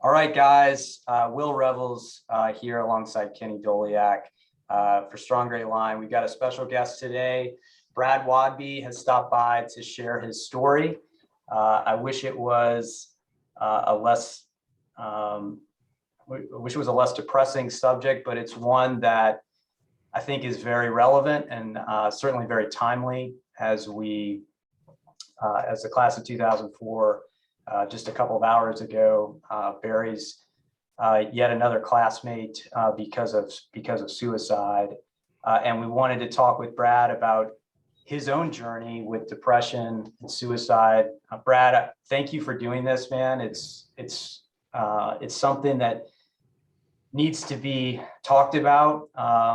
All right, guys. Will Revels here alongside Kenny Doleac for Strong Great Line. We've got a special guest today. Brad Waudby has stopped by to share his story. I wish it was a less depressing subject, but it's one that I think is very relevant and certainly very timely as the class of 2004. Just a couple of hours ago, buries yet another classmate because of suicide, and we wanted to talk with Brad about his own journey with depression and suicide. Brad, thank you for doing this, man. It's something that needs to be talked about.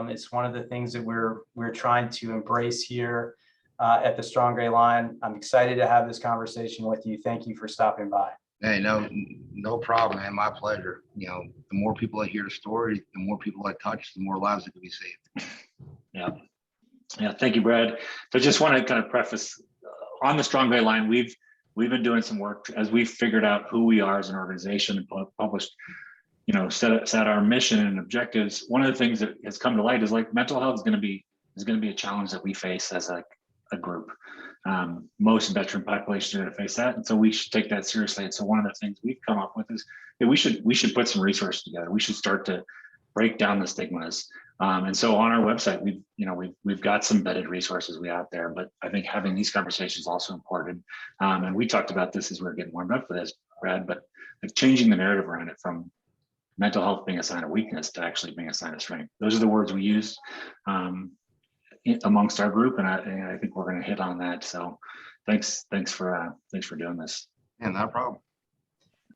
It's one of the things that we're trying to embrace here at the Strong Great Line. I'm excited to have this conversation with you. Thank you for stopping by. Hey, no problem, man. My pleasure. The more people that hear the story, the more people I touch, the more lives that can be saved. Yeah. Thank you, Brad. So I just want to kind of preface on the Strong Great Line. We've been doing some work as we've figured out who we are as an organization and published, set our mission and objectives. One of the things that has come to light is like mental health is going to be a challenge that we face as a group. Most veteran populations are going to face that, and so we should take that seriously. And so one of the things we've come up with is that we should put some resources together. We should start to break down the stigmas. And so on our website, we've got some vetted resources out there, but I think having these conversations is also important. And we talked about this as we were getting warmed up for this, Brad, but like changing the narrative around it from mental health being a sign of weakness to actually being a sign of strength. Those are the words we use amongst our group, and I think we're going to hit on that. So thanks for doing this. Yeah, not a problem.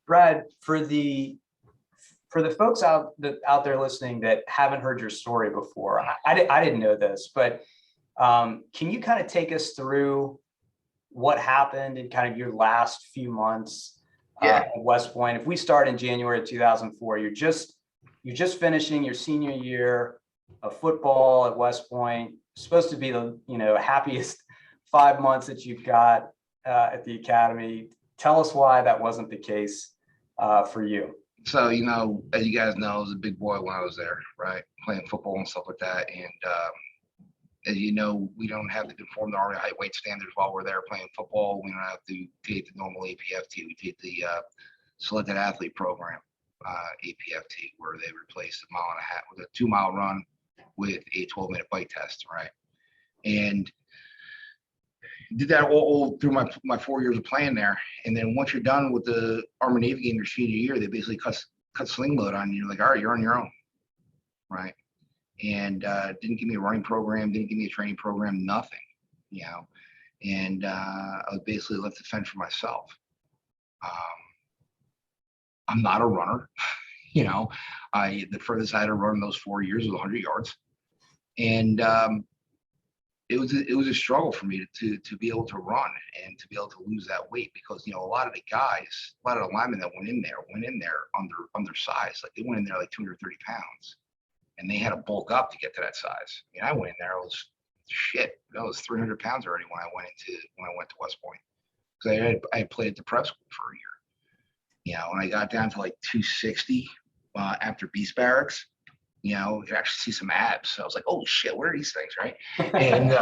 Brad, for the folks out there listening that haven't heard your story before, I didn't know this, but can you kind of take us through what happened in kind of your last few months at West Point? If we start in January of 2004, you're just finishing your senior year of football at West Point. Supposed to be the happiest 5 months that you've got at the academy. Tell us why that wasn't the case for you. So, as you guys know, I was a big boy when I was there, right? Playing football and stuff like that. And as you know, we don't have to conform to Army height weight standards while we're there playing football. We don't have to take the normal APFT. We take the selected athlete program, APFT, where they replace a mile and a half with a 2 mile run with a 12-minute bike test, right? And did that all through my 4 years of playing there. And then once you're done with the Army Navy game your senior year, they basically cut sling load on you. You're like, all right, you're on your own, right? And didn't give me a running program, didn't give me a training program, nothing, And I was basically left to fend for myself. I'm not a runner, the furthest I had to run in those 4 years was 100 yards. And it was a struggle for me to be able to run and to be able to lose that weight, because a lot of the linemen that went in there undersized. Like they went in there like 230 pounds, and they had to bulk up to get to that size. I went in there, I was 300 pounds already when I went to West Point, because I had played at the prep school for a year, and I got down to like 260 after Beast Barracks. You could actually see some abs. So I was like, oh shit, what are these things, right? And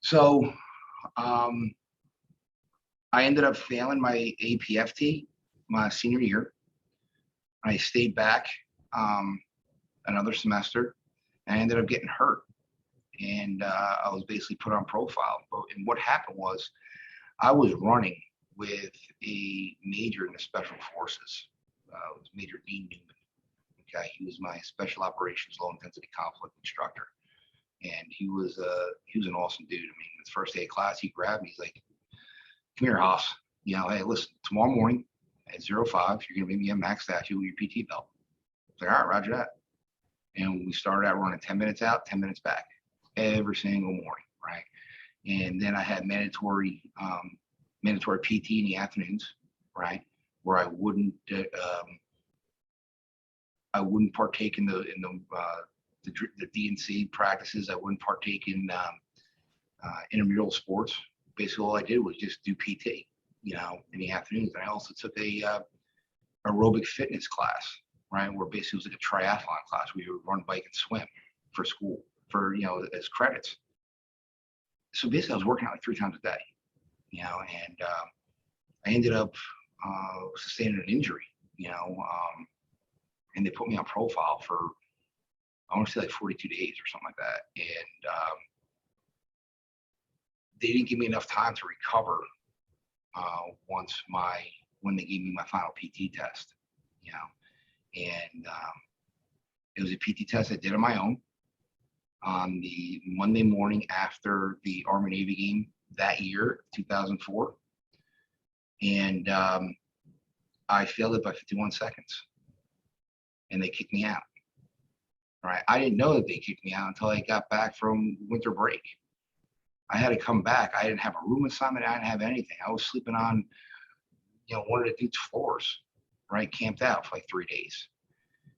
so I ended up failing my APFT my senior year. I stayed back another semester, and I ended up getting hurt. And I was basically put on profile. And what happened was I was running with a major in the special forces. It was Major Dean Newman. Okay, he was my special operations low intensity conflict instructor, and he was an awesome dude. I mean, the first day of class, he grabbed me. He's like, "Come here, Haas. Hey, listen, tomorrow morning at 05, you're gonna meet me at max statue with your PT belt." I was like, "All right, roger that." And we started out running 10 minutes out, 10 minutes back, every single morning, right? And then I had mandatory PT in the afternoons, right, where I wouldn't partake in the DNC practices. I wouldn't partake in intramural sports. Basically, all I did was just do PT, in the afternoons. And I also took a aerobic fitness class, right? Where basically it was like a triathlon class. We would run, bike, and swim for school, for, as credits. So basically I was working out like 3 times a day, and I ended up sustaining an injury, and they put me on profile for, I want to say like 42 days or something like that. And they didn't give me enough time to recover when they gave me my final PT test, and it was a PT test I did on my own on the Monday morning after the Army Navy game that year, 2004. And I failed it by 51 seconds and they kicked me out. Right. I didn't know that they kicked me out until I got back from winter break. I had to come back. I didn't have a room assignment. I didn't have anything. I was sleeping on, one of the dude's floors, right? Camped out for like 3 days.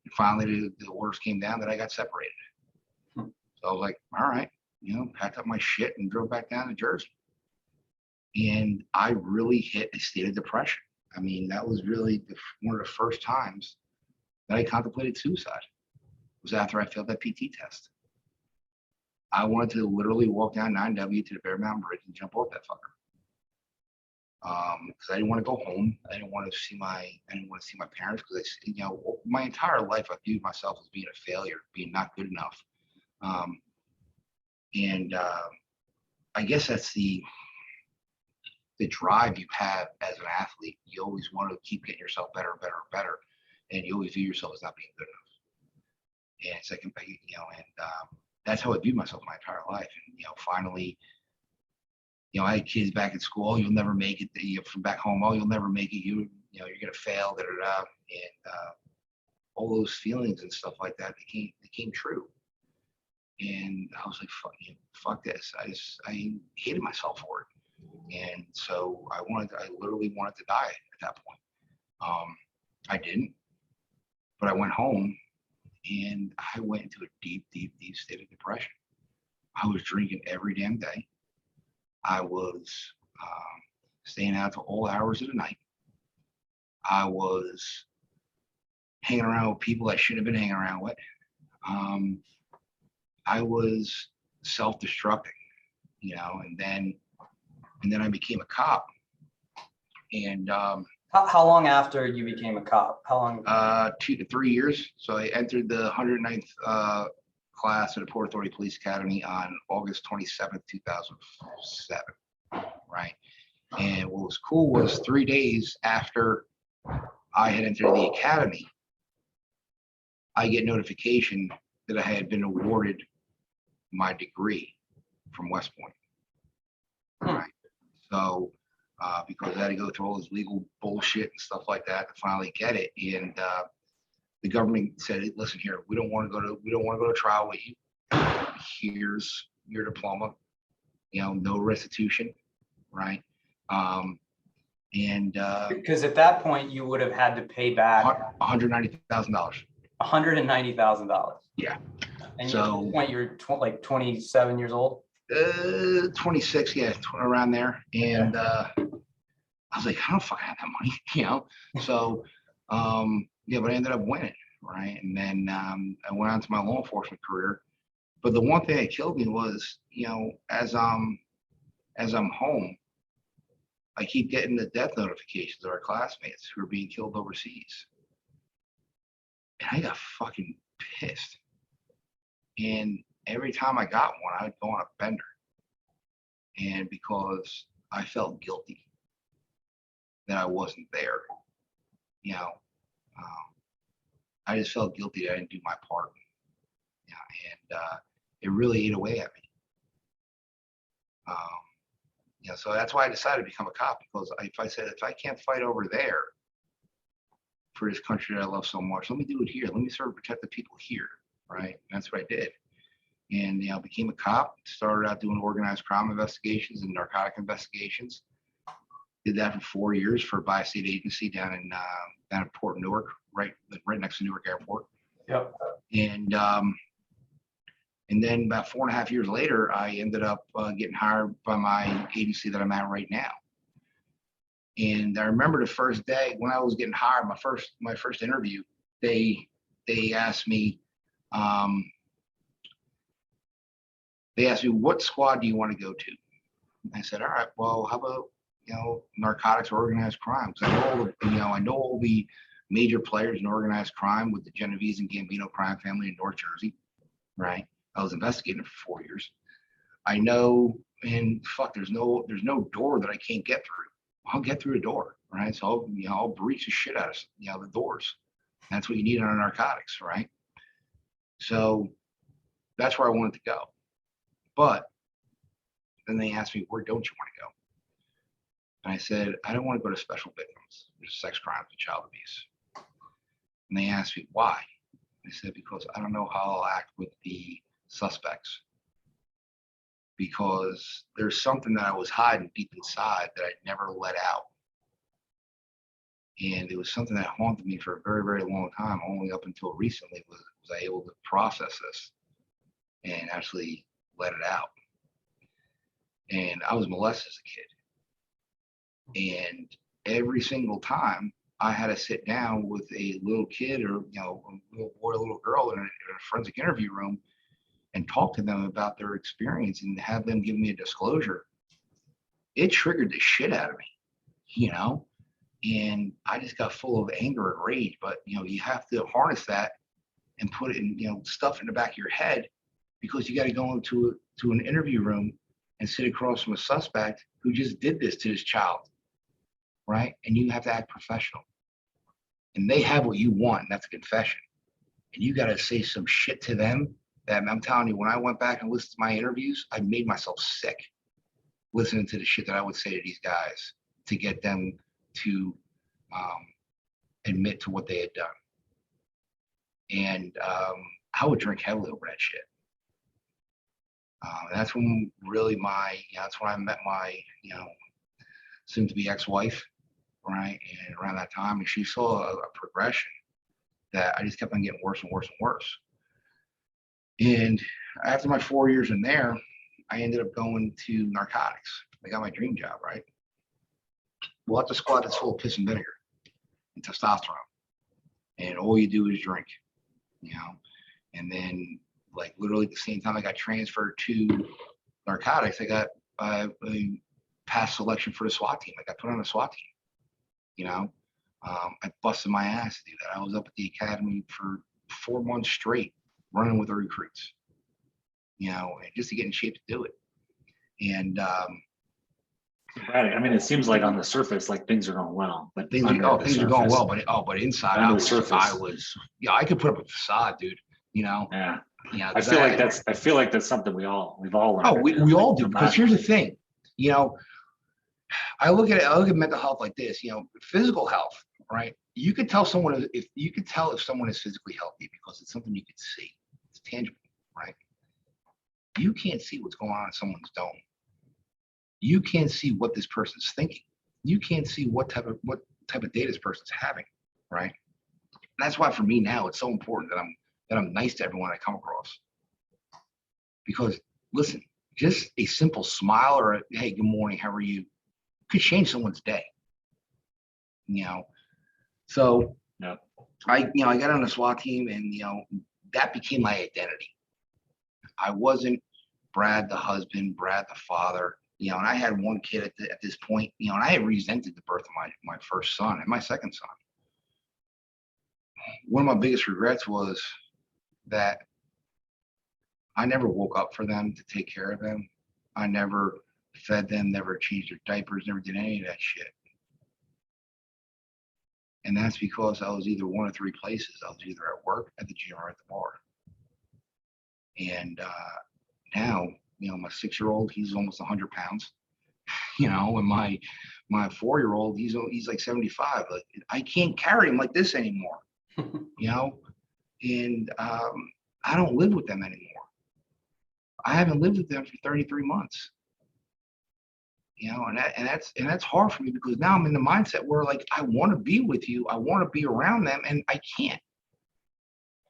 And finally, the orders came down that I got separated. So I was like, all right, packed up my shit and drove back down to Jersey. And I really hit a state of depression. I mean, that was really one of the first times that I contemplated suicide. It was after I failed that PT test. I wanted to literally walk down 9W to the Bear Mountain Bridge and jump off that fucker. Because I didn't want to go home. I didn't want to see my parents, because my entire life I viewed myself as being a failure, being not good enough. I guess that's the drive you have as an athlete. You always want to keep getting yourself better and better and better, and you always view yourself as not being good enough. And it's like, that's how I viewed myself my entire life. And finally, I had kids back at school. You'll never make it. From back home, you'll never make it. You're gonna fail. And all those feelings and stuff like that became true. And I was like, fuck this. I hated myself for it. And so I literally wanted to die at that point. I didn't, but I went home and I went into a deep, deep, deep state of depression. I was drinking every damn day. I was staying out to all hours of the night. I was hanging around with people I shouldn't have been hanging around with. I was self-destructing, and then I became a cop. And How long after you became a cop? How long? 2 to 3 years. So I entered the 109th class at the Port Authority Police Academy on August 27th, 2007. Right. And what was cool was 3 days after I had entered the academy, I get notification that I had been awarded my degree from West Point. Right. So because I had to go through all this legal bullshit and stuff like that to finally get it. And the government said, listen here, we don't want to go to trial with you. Here's your diploma, no restitution, right? Because at that point you would have had to pay back $190,000. $190,000. Yeah. And so you're like 27 years old? 26, yeah, around there. And I was like, I don't fucking have that money, So but I ended up winning, right? And then I went on to my law enforcement career. But the one thing that killed me was, as I'm home, I keep getting the death notifications of our classmates who are being killed overseas. And I got fucking pissed. And every time I got one, I'd go on a bender. And because I felt guilty that I wasn't there, I just felt guilty that I didn't do my part. And it really ate away at me. So that's why I decided to become a cop, because if I can't fight over there for this country that I love so much, let me do it here. Let me sort of protect the people here, right? And that's what I did. And became a cop, started out doing organized crime investigations and narcotic investigations. Did that for 4 years for a bi-state agency down in Port Newark, right next to Newark Airport. Yep. And then about 4.5 years later, I ended up getting hired by my agency that I'm at right now. And I remember the first day when I was getting hired, my first interview, they asked me, what squad do you want to go to? And I said, all right, well, how about, narcotics or organized crime? Because I know all the major players in organized crime with the Genovese and Gambino crime family in North Jersey, right? I was investigating for 4 years. I know, and fuck, there's no door that I can't get through. I'll get through a door, right? So I'll breach the shit out of the doors. That's what you need on narcotics, right? So that's where I wanted to go. But then they asked me, where don't you want to go? And I said, I don't want to go to special victims, sex crimes and child abuse. And they asked me why. I said, because I don't know how I'll act with the suspects. Because there's something that I was hiding deep inside that I never let out. And it was something that haunted me for a very, very long time. Only up until recently was I able to process this and actually let it out. And I was molested as a kid. And every single time I had to sit down with a little kid or, a little boy, a little girl in a forensic interview room and talk to them about their experience and have them give me a disclosure, it triggered the shit out of me, and I just got full of anger and rage. But, you have to harness that and put it in, stuff in the back of your head, because you got to go into an interview room and sit across from a suspect who just did this to his child, right? And you have to act professional. And they have what you want, and that's a confession. And you got to say some shit to them that, I'm telling you, when I went back and listened to my interviews, I made myself sick listening to the shit that I would say to these guys to get them to admit to what they had done. And I would drink heavily over that shit. That's when really that's when I met my, soon to be ex-wife, right? And around that time, and she saw a progression that I just kept on getting worse and worse and worse. And after my 4 years in there, I ended up going to narcotics. I got my dream job, right? Well, that's a squad that's full of piss and vinegar and testosterone. And all you do is drink, And then, like, literally at the same time I got transferred to narcotics, I got a past selection for the SWAT team. I got put on a SWAT team, I busted my ass to do that. I was up at the academy for 4 months straight, running with the recruits, just to get in shape to do it. And Right. I mean, it seems like on the surface, like things are going well, but things are going well, but inside I could put up a facade, dude. Yeah. I feel like that's something we've all learned. Oh, we all do. Because here's the thing, I look at mental health like this. Physical health, right? You could tell someone if someone is physically healthy because it's something you could see. It's tangible, right? You can't see what's going on in someone's dome. You can't see what this person's thinking. You can't see what type of day this person's having, right? And that's why for me now it's so important that I'm nice to everyone I come across. Because listen, just a simple smile or a, hey, good morning, how are you, could change someone's day. So yeah. I got on the SWAT team, and that became my identity. I wasn't Brad the husband, Brad the father. And I had one kid at this point, and I had resented the birth of my first son and my second son. One of my biggest regrets was that I never woke up for them to take care of them. I never fed them, never changed their diapers, never did any of that shit. And that's because I was either one of three places. I was either at work, at the gym, or at the bar. And now, my 6-year-old, he's almost 100 pounds, and my 4-year-old, he's like 75. Like, I can't carry him like this anymore, and I don't live with them anymore. I haven't lived with them for 33 months, and that's hard for me, because now I'm in the mindset where, like, I want to be with you, I want to be around them, and I can't.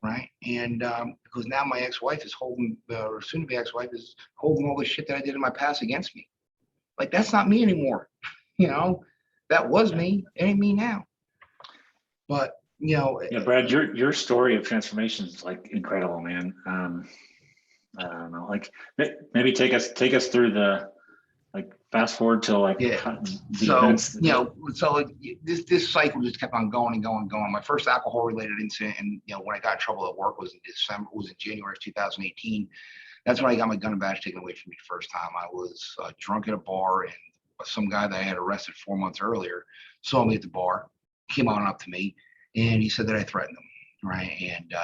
Right. And because now my ex-wife is holding, or soon to be ex-wife is holding all the shit that I did in my past against me. Like, that's not me anymore. that was me. It ain't me now. But you know, Yeah, Brad, your story of transformation is like incredible, man. I don't know, like maybe take us through the, like, fast forward to like yeah. the So events. you know, so this cycle just kept on going and going and going. My first alcohol related incident, and you know, when I got in trouble at work was in January of 2018. That's when I got my gun and badge taken away from me the first time. I was drunk at a bar, and some guy that I had arrested 4 months earlier saw me at the bar, came on up to me, and he said that I threatened him, right? And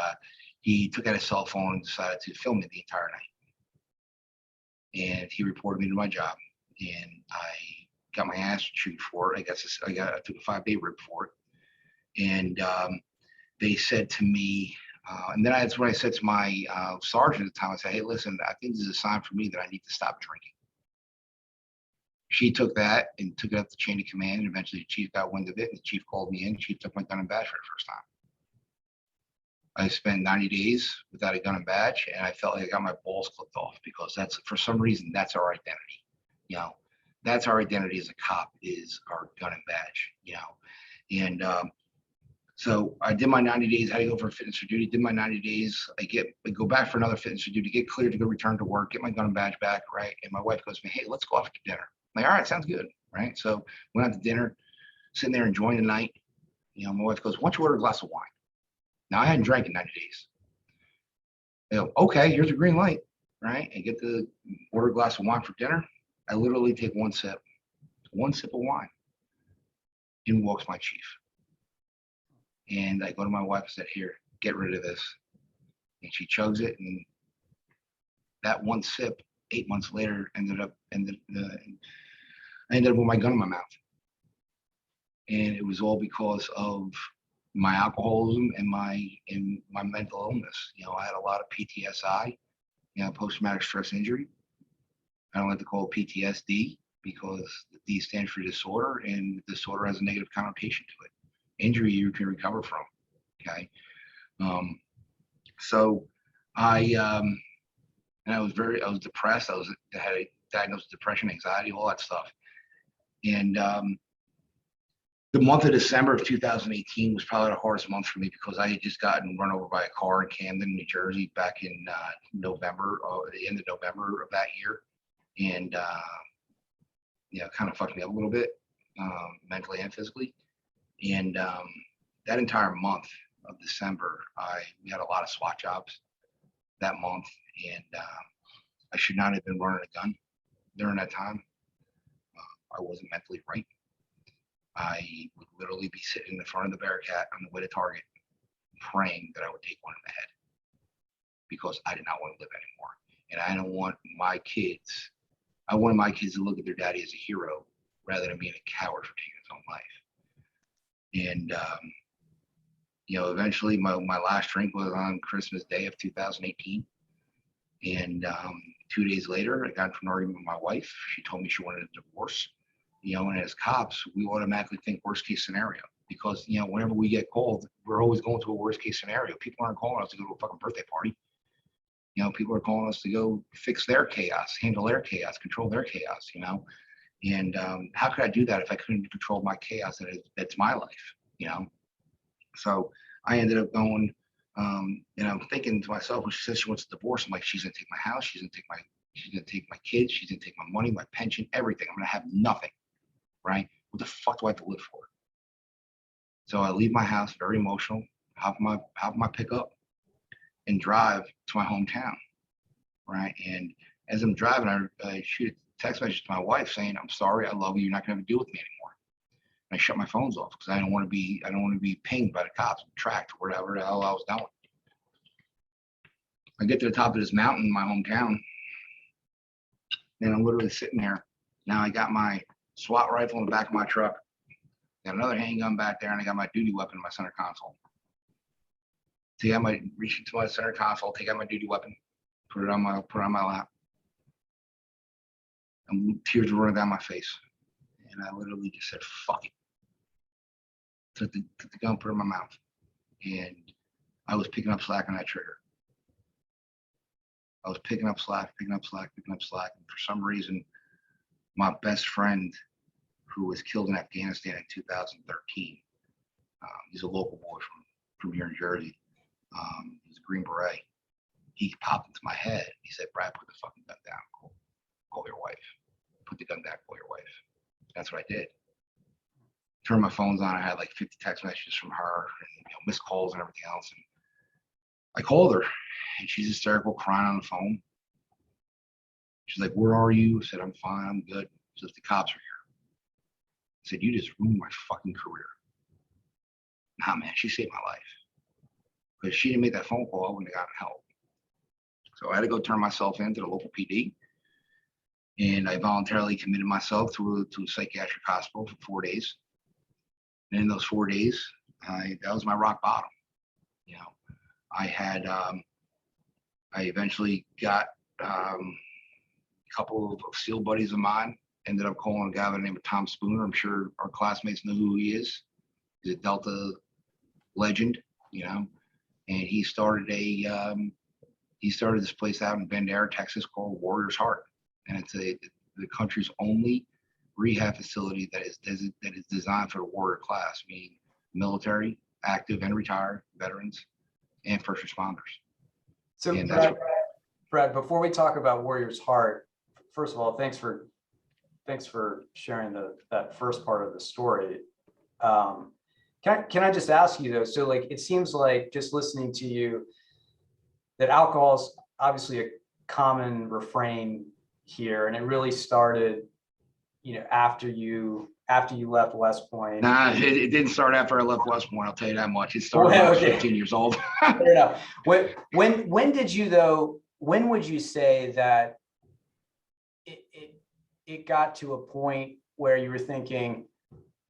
he took out his cell phone and decided to film me the entire night. And he reported me to my job, and I got my ass chewed for it. I took a 5-day rip for it, and they said to me. And then that's when I said to my sergeant at the time, I said, hey, listen, I think this is a sign for me that I need to stop drinking. She took that and took it up the chain of command, and eventually the chief got wind of it, and the chief called me in. The chief took my gun and badge for the first time. I spent 90 days without a gun and badge, and I felt like I got my balls clipped off, because that's, for some reason, that's our identity. You know, that's our identity as a cop, is our gun and badge, you know. And so I did my 90 days. I had to go for fitness for duty. Did my 90 days. I go back for another fitness for duty, get cleared to go return to work, get my gun and badge back, right? And my wife goes to me, hey, let's go out to dinner. I'm like, all right, sounds good, right? So went out to dinner, sitting there enjoying the night. You know, my wife goes, why don't you order a glass of wine? Now I hadn't drank in 90 days. I go, okay, here's a green light, right? And get to order a glass of wine for dinner. I literally take one sip of wine. In walks my chief. And I go to my wife and said, here, get rid of this. And she chugs it. And that one sip, 8 months later, I ended up with my gun in my mouth. And it was all because of my alcoholism and my mental illness. You know, I had a lot of PTSI, you know, post-traumatic stress injury. I don't like to call it PTSD, because the D stands for disorder, and disorder has a negative connotation to it. Injury you can recover from. Okay. So I was depressed. I had a diagnosed with depression, anxiety, all that stuff. And the month of December of 2018 was probably the hardest month for me, because I had just gotten run over by a car in Camden, New Jersey, back in November, or the end of November of that year. And you know, kind of fucked me up a little bit, mentally and physically. And that entire month of December, we had a lot of SWAT jobs that month, and I should not have been running a gun during that time. I wasn't mentally right. I would literally be sitting in the front of the Bearcat on the way to Target, praying that I would take one in the head, because I did not want to live anymore. And I don't want my kids. I wanted my kids to look at their daddy as a hero, rather than being a coward for taking his own life. And you know, eventually my last drink was on Christmas Day of 2018. And 2 days later, I got into an argument with my wife. She told me she wanted a divorce. You know, and as cops, we automatically think worst case scenario, because, you know, whenever we get called, we're always going to a worst case scenario. People aren't calling us to go to a fucking birthday party. You know, people are calling us to go fix their chaos, handle their chaos, control their chaos, you know. And how could I do that if I couldn't control my chaos? That's my life, you know. So I ended up going, you know, thinking to myself, when she says she wants a divorce, I'm like, she's gonna take my house, she's gonna take my kids, she's gonna take my money, my pension, everything. I'm gonna have nothing, right? What the fuck do I have to live for? So I leave my house, very emotional, hop my pickup, and drive to my hometown, right? And as I'm driving, I shoot a text message to my wife saying, I'm sorry, I love you, you're not gonna have to deal with me anymore. And I shut my phones off, because I don't want to be pinged by the cops, tracked, whatever the hell I was doing. I get to the top of this mountain in my hometown, and I'm literally sitting there. Now I got my SWAT rifle in the back of my truck, got another handgun back there, and I got my duty weapon in my center console. So I might reach into my center console, take out my duty weapon, put it on my lap, and tears were running down my face. And I literally just said, fuck it. Took the gun, put it in my mouth. And I was picking up slack on that trigger. I was picking up slack. And for some reason, my best friend, who was killed in Afghanistan in 2013. He's a local boy from here in Jersey. He's a Green Beret. He popped into my head. He said, Brad, put the fucking gun down. Call your wife. Put the gun down, call your wife. That's what I did. Turned my phones on. I had like 50 text messages from her and missed calls and everything else. And I called her and she's hysterical, crying on the phone. She's like, where are you? I said, I'm fine, I'm good. She said, the cops are here. I said, you just ruined my fucking career. Nah, man, she saved my life. Because she didn't make that phone call, I wouldn't have gotten help. So I had to go turn myself into the local PD. And I voluntarily committed myself to a psychiatric hospital for 4 days. And in those 4 days, that was my rock bottom. I eventually got a couple of SEAL buddies of mine, ended up calling a guy by the name of Tom Spooner. I'm sure our classmates know who he is. He's a Delta legend, and he started this place out in Bend, Texas called Warrior's Heart. And it's the country's only rehab facility that is designed for the warrior class, meaning military, active and retired veterans, and first responders. So And Brad, before we talk about Warrior's Heart, first of all, thanks for sharing that first part of the story. Can I just ask you though? So like, it seems like just listening to you that alcohol is obviously a common refrain here, and it really started, after you left West Point. Nah, it didn't start after I left West Point. I'll tell you that much. It started when I was 15 years old. Fair enough. When did you though? When would you say that it got to a point where you were thinking,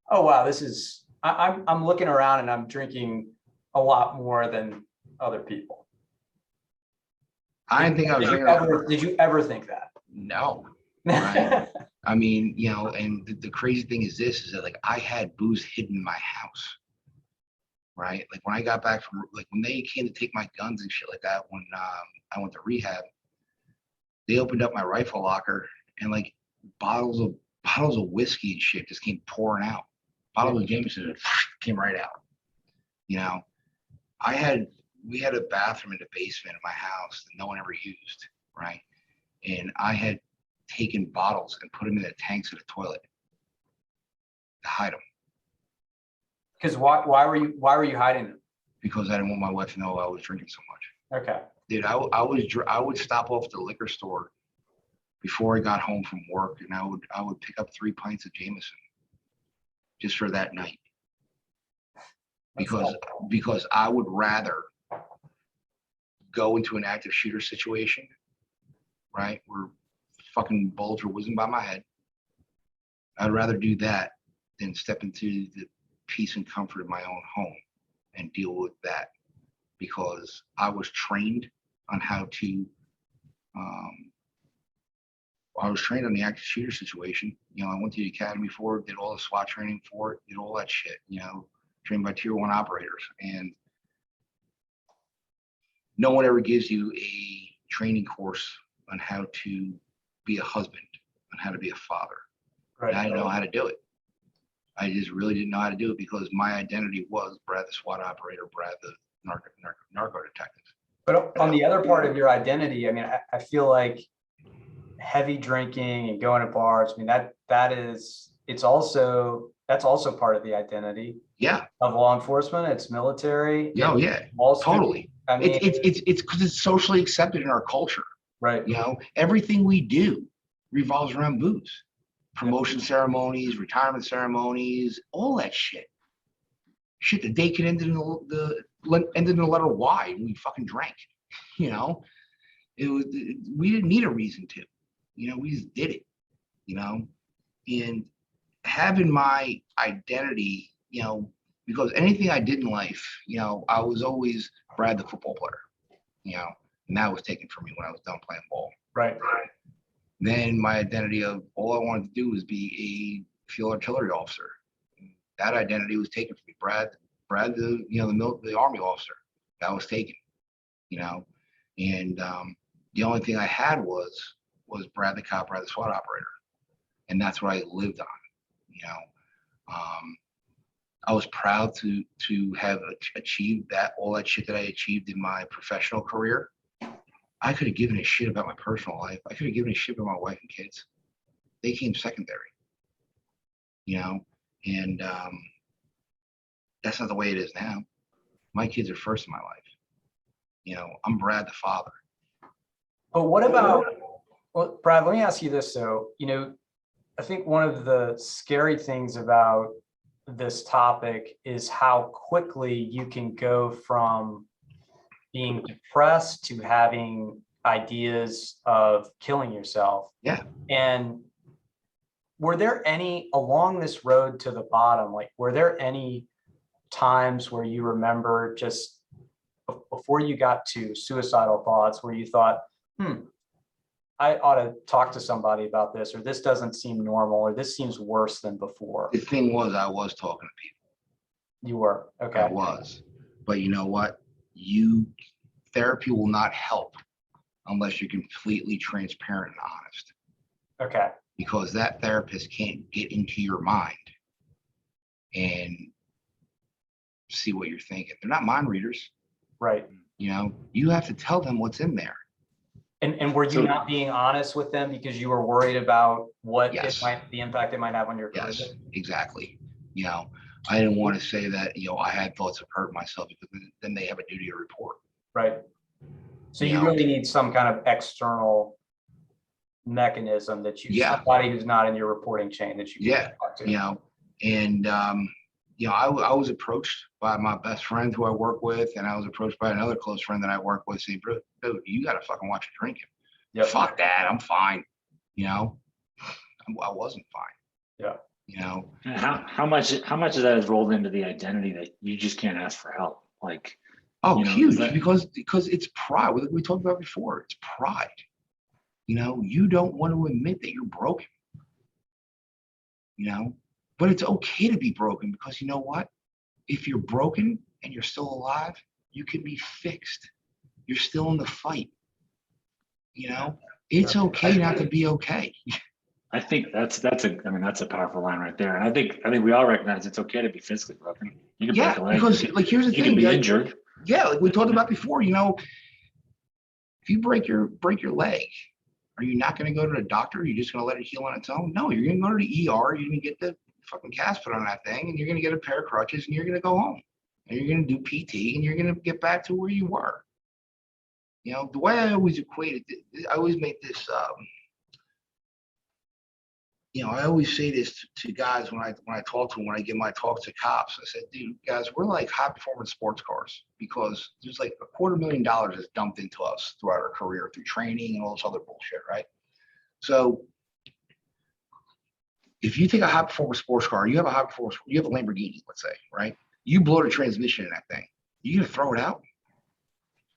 oh wow, this is I'm looking around and I'm drinking a lot more than other people? I didn't think I was drinking. Did you ever think that? No. Right. I mean, and the crazy thing is that like I had booze hidden in my house. Right. Like when I got back from, like when they came to take my guns and shit like that, when I went to rehab, they opened up my rifle locker and like bottles of whiskey and shit just came pouring out. Bottles of Jameson came right out. We had a bathroom in the basement of my house that no one ever used. Right. And I had taken bottles and put them in the tanks of the toilet to hide them. Because why were you hiding them? Because I didn't want my wife to know I was drinking so much. Okay. Dude, I would stop off at the liquor store before I got home from work, and I would pick up 3 pints of Jameson just for that night. Because I would rather go into an active shooter situation, right, where fucking bullets were whizzing by my head. I'd rather do that than step into the peace and comfort of my own home and deal with that, because I was trained on how to I was trained on the active shooter situation. I went to the academy for it, did all the SWAT training for it, did all that shit, trained by tier 1 operators. And no one ever gives you a training course on how to be a husband, on how to be a father. Right. And I didn't know how to do it. I just really didn't know how to do it because my identity was Brad the SWAT operator, Brad the narco detective. But on the other part of your identity, I mean, I feel like heavy drinking and going to bars, I mean, that's also part of the identity. Yeah. Of law enforcement. It's military. Oh yeah. Totally. I mean, it's because it's socially accepted in our culture. Right. Everything we do revolves around booze. Promotion ceremonies, retirement ceremonies, all that shit. Shit, the day could end in the letter Y, and we fucking drank. We didn't need a reason to. We just did it. And having my identity, because anything I did in life, I was always Brad the football player. And that was taken from me when I was done playing ball. Right. Then my identity of all I wanted to do was be a field artillery officer. That identity was taken from me. Brad, the Army officer, that was taken. And the only thing I had was Brad the cop, Brad the SWAT operator, and that's what I lived on. You know, I was proud to have achieved all that shit that I achieved in my professional career. I could have given a shit about my personal life. I could have given a shit about my wife and kids. They came secondary, you know, and that's not the way it is now. My kids are first in my life. You know, I'm Brad the father. But what about, well, Brad, let me ask you this though. You know, I think one of the scary things about this topic is how quickly you can go from being depressed to having ideas of killing yourself. Yeah. And were there any along this road to the bottom, like, were there any times where you remember just before you got to suicidal thoughts where you thought, I ought to talk to somebody about this, or this doesn't seem normal, or this seems worse than before? The thing was, I was talking to people. You were, okay. I was, but you know what? Therapy will not help unless you're completely transparent and honest. Okay. Because that therapist can't get into your mind and see what you're thinking. They're not mind readers. Right. You know, you have to tell them what's in there. And were you not being honest with them because you were worried about what Yes. the impact it might have on your career? Yes, exactly. You know, I didn't want to say that, you know, I had thoughts of hurting myself, because then they have a duty to report. Right. So you really need some kind of external mechanism that you, somebody who's not in your reporting chain that you can talk to. You know, and you know, I was approached by my best friend who I work with, and I was approached by another close friend that I work with, saying, "Bro, dude, you got to fucking watch your drinking." Yep. Fuck that, I'm fine. You know, I wasn't fine. Yeah. You know, how much of that is rolled into the identity that you just can't ask for help? Like, oh, you know, huge, because it's pride. Like we talked about before, it's pride. You know, you don't want to admit that you're broken. You know, but it's okay to be broken, because you know what? If you're broken and you're still alive, you can be fixed. You're still in the fight. You know, it's okay not to be okay. I think that's a powerful line right there. And I think we all recognize it's okay to be physically broken. You can break a leg. Because like here's the thing, you can be injured. Yeah, like we talked about before. You know, if you break your leg, are you not going to go to the doctor? Are you just going to let it heal on its own? No, you're going to go to the ER. You're going to get the fucking cast put on that thing, and you're going to get a pair of crutches, and you're going to go home, and you're going to do PT, and you're going to get back to where you were. You know, the way I always equate it, I always make this. You know, I always say this to guys when I talk to them, when I give my talks to cops. I said, dude, guys, we're like high performance sports cars, because there's like $250,000 that's dumped into us throughout our career through training and all this other bullshit, right? So if you take a high performance sports car, you have a Lamborghini, let's say, right? You blow the transmission in that thing. You gonna throw it out,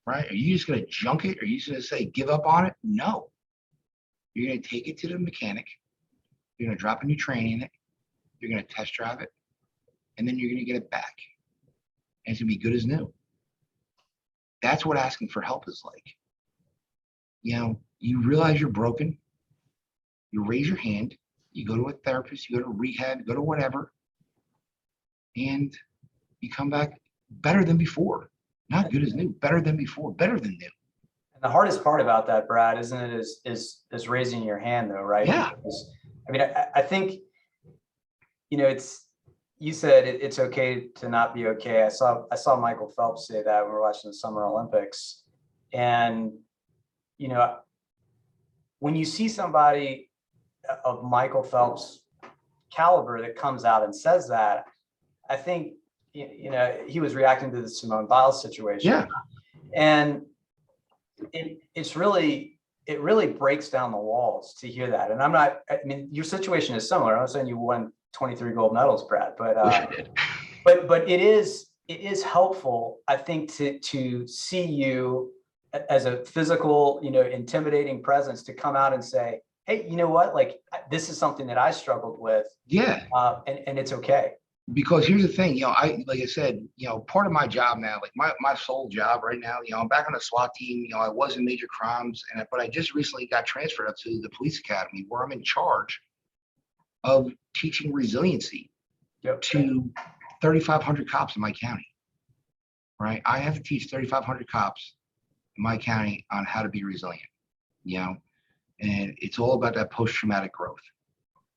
right? Are you just gonna junk it? Are you just gonna say give up on it? No. You're gonna take it to the mechanic. You're going to drop a new training in it. You're going to test drive it. And then you're going to get it back. And it's going to be good as new. That's what asking for help is like. You know, you realize you're broken. You raise your hand. You go to a therapist. You go to rehab. You go to whatever. And you come back better than before. Not good as new. Better than before. Better than new. And the hardest part about that, Brad, isn't it, is raising your hand, though, right? Yeah. Because, I mean, I think, you know, you said it's okay to not be okay. I saw Michael Phelps say that when we were watching the Summer Olympics. And, you know, when you see somebody of Michael Phelps' caliber that comes out and says that, I think, you know, he was reacting to the Simone Biles situation. Yeah. And it really breaks down the walls to hear that. And I mean, your situation is similar. I'm not saying you won 23 gold medals, Brad, but wish I did. but it is helpful, I think, to see you as a physical, you know, intimidating presence, to come out and say, hey, you know what, like, this is something that I struggled with. Yeah. And it's okay. Because here's the thing, you know, like I said, you know, part of my job now, like my sole job right now, you know, I'm back on the SWAT team. You know, I was in major crimes, but I just recently got transferred up to the police academy, where I'm in charge of teaching resiliency to 3,500 cops in my county, right? I have to teach 3,500 cops in my county on how to be resilient, you know, and it's all about that post-traumatic growth.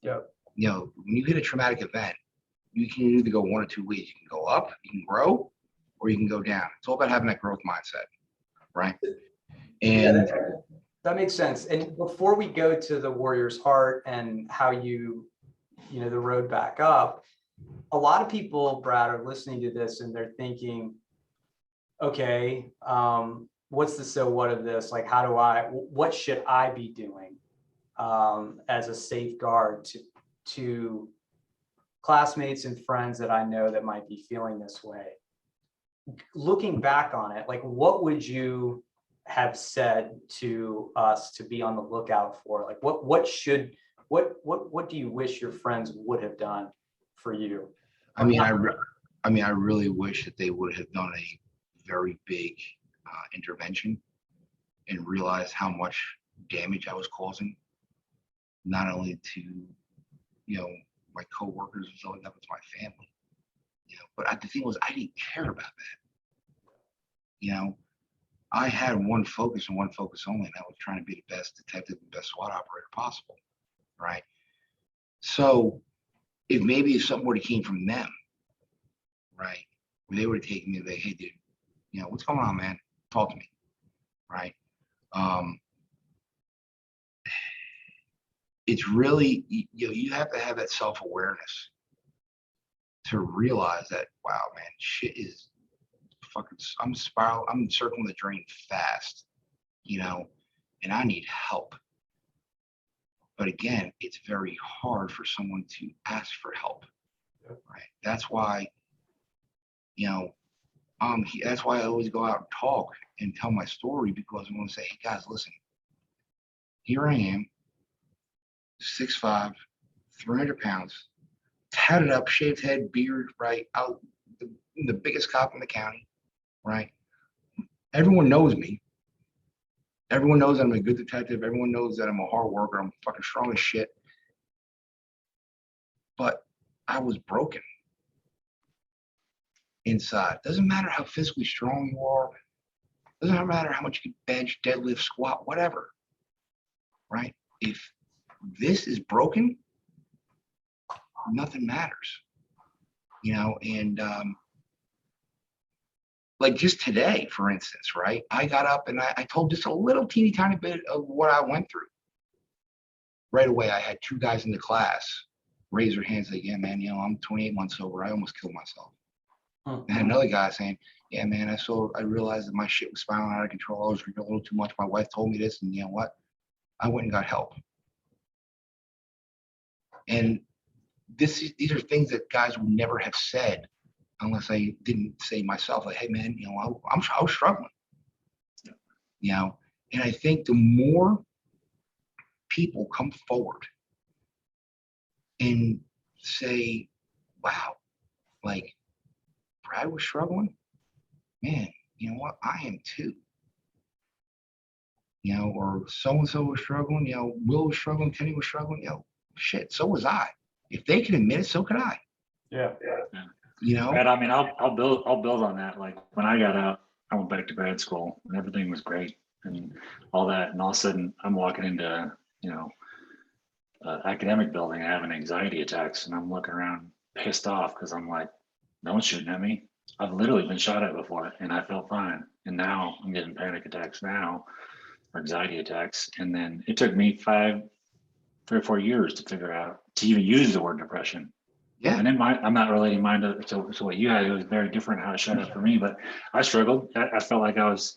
Yep. You know, when you hit a traumatic event, you can either go one or two ways. You can go up, you can grow, or you can go down. It's all about having that growth mindset, right? And that makes sense. And before we go to the warrior's heart and how you know, the road back up, a lot of people, Brad, are listening to this and they're thinking, okay, what's the so what of this? Like, what should I be doing as a safeguard to classmates and friends that I know that might be feeling this way? Looking back on it, like, what would you have said to us to be on the lookout for? Like, what do you wish your friends would have done for you? I really wish that they would have done a very big intervention and realized how much damage I was causing, not only to, you know, my coworkers and stuff, but to my family. You know, but the thing was, I didn't care about that. You know, I had one focus and one focus only, and that was trying to be the best detective and best SWAT operator possible, right? So if something would have came from them, right, where they would have taken me like, hey, dude, you know, what's going on, man? Talk to me, right? It's really, you know, you have to have that self-awareness to realize that, wow, man, shit is fucking, I'm circling the drain fast, you know, and I need help. But again, it's very hard for someone to ask for help, right? That's why, you know, that's why I always go out and talk and tell my story, because I want to say, hey guys, listen, here I am, 6'5", 300 pounds, tatted up, shaved head, beard, right? Out the biggest cop in the county, right? Everyone knows me. Everyone knows I'm a good detective. Everyone knows that I'm a hard worker. I'm fucking strong as shit. But I was broken inside. Doesn't matter how physically strong you are. Doesn't matter how much you can bench, deadlift, squat, whatever, right? If this is broken, nothing matters, you know. And like just today, for instance, right? I got up and I told just a little teeny tiny bit of what I went through. Right away, I had two guys in the class raise their hands like, yeah, man, you know, I'm 28 months sober. I almost killed myself. I had another guy saying, yeah, man, I realized that my shit was spiraling out of control. I was drinking a little too much. My wife told me this, and you know what? I went and got help. And these are things that guys would never have said unless I didn't say myself, like, hey, man, you know, I was struggling, you know. And I think the more people come forward and say, wow, like, Brad was struggling, man, you know what? I am too. You know, or so-and-so was struggling, you know, Will was struggling, Kenny was struggling, you know, shit, so was I. If they can admit it, so could I. Yeah. You know? Brad, I mean, I'll build on that. Like when I got out, I went back to grad school and everything was great and all that. And all of a sudden I'm walking into, you know, academic building, having anxiety attacks, and I'm looking around pissed off because I'm like, no one's shooting at me. I've literally been shot at before and I felt fine. And now I'm getting panic attacks now, or anxiety attacks. And then it took me 3 or 4 years to figure out to even use the word depression. Yeah. And then I'm not relating mine to what you had. It was very different how it showed up for me, but I struggled. I felt like I was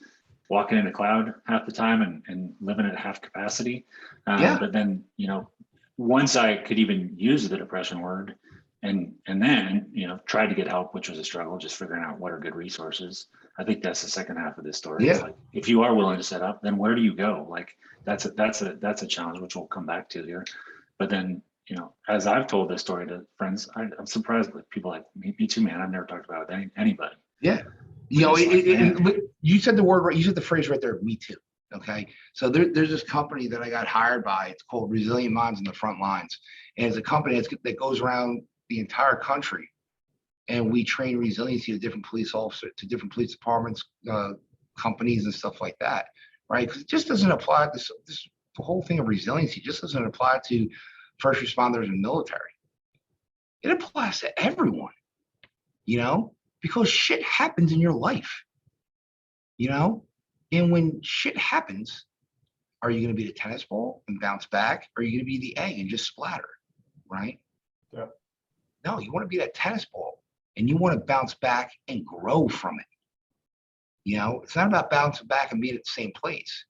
walking in a cloud half the time and living at half capacity. Yeah. But then, you know, once I could even use the depression word and then, you know, tried to get help, which was a struggle, just figuring out what are good resources. I think that's the second half of this story. Yeah. It's like, if you are willing to set up, then where do you go? Like that's a challenge, which we'll come back to here. But then, you know, as I've told this story to friends, I'm surprised with people like me too, man. I've never talked about it with anybody. Yeah. You know, you said the word right. You said the phrase right there, me too. Okay. So there's this company that I got hired by. It's called Resilient Minds in the Front Lines. And it's a company that goes around the entire country. And we train resiliency to different police officers, to different police departments, companies and stuff like that. Right. Because it just doesn't apply to the whole thing of resiliency just doesn't apply to first responders and military. It applies to everyone, because shit happens in your life, and when shit happens, are you going to be the tennis ball and bounce back? Or are you going to be the egg and just splatter? Right? Yeah. No, you want to be that tennis ball and you want to bounce back and grow from it. It's not about bouncing back and being at the same place.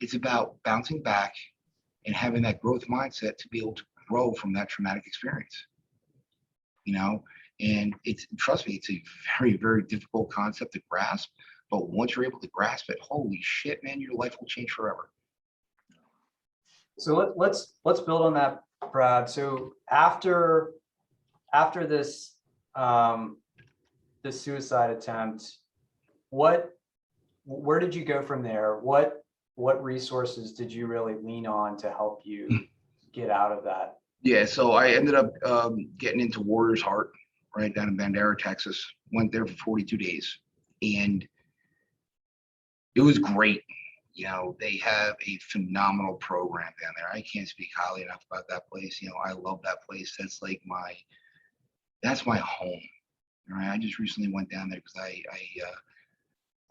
It's about bouncing back and having that growth mindset to be able to grow from that traumatic experience. And trust me, it's a very, very difficult concept to grasp. But once you're able to grasp it, holy shit, man, your life will change forever. So let's build on that, Brad. So after this this suicide attempt, where did you go from there? What resources did you really lean on to help you get out of that? Yeah, so I ended up getting into Warrior's Heart, right down in Bandera, Texas. Went there for 42 days, and it was great. They have a phenomenal program down there. I can't speak highly enough about that place. I love that place. That's like that's my home. All right. I just recently went down there because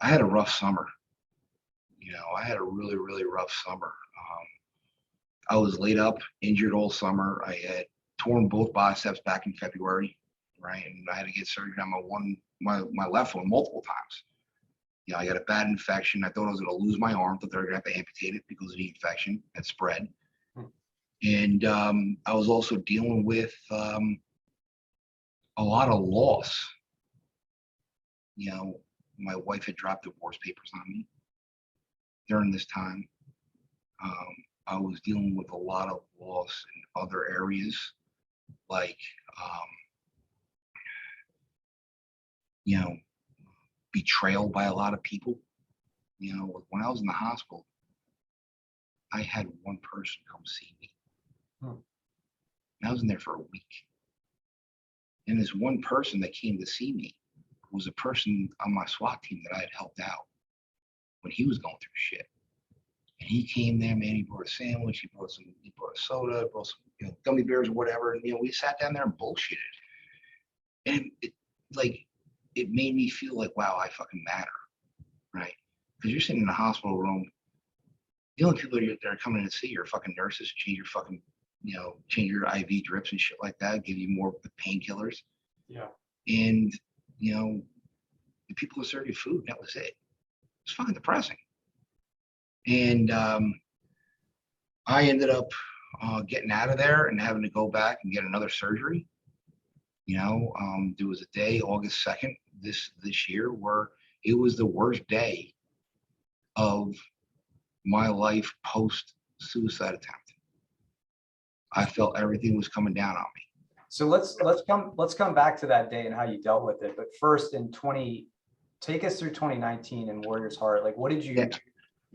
I had a rough summer. I had a really, really rough summer. I was laid up, injured all summer. I had torn both biceps back in February, right? And I had to get surgery on my left one multiple times. I got a bad infection. I thought I was going to lose my arm. Thought they were going to have to amputate it because of the infection that spread. And I was also dealing with a lot of loss. My wife had dropped divorce papers on me during this time. I was dealing with a lot of loss in other areas, like, betrayal by a lot of people. When I was in the hospital, I had one person come see me. And I was in there for a week. And this one person that came to see me was a person on my SWAT team that I had helped out when he was going through shit. And he came there, man, he brought a sandwich, he brought a soda, brought some gummy bears or whatever. And, we sat down there and bullshitted. And it made me feel like, wow, I fucking matter, right? Because you're sitting in a hospital room, the only people that are coming in to see you are fucking nurses, change your IV drips and shit like that, give you more painkillers. Yeah. And, the people who serve you food, that was it. It's fucking depressing. And I ended up getting out of there and having to go back and get another surgery. There was a day, August 2nd, this year, where it was the worst day of my life post suicide attempt. I felt everything was coming down on me. So let's come back to that day and how you dealt with it. But first, take us through 2019 and Warrior's Heart. Like, what did you? Yeah.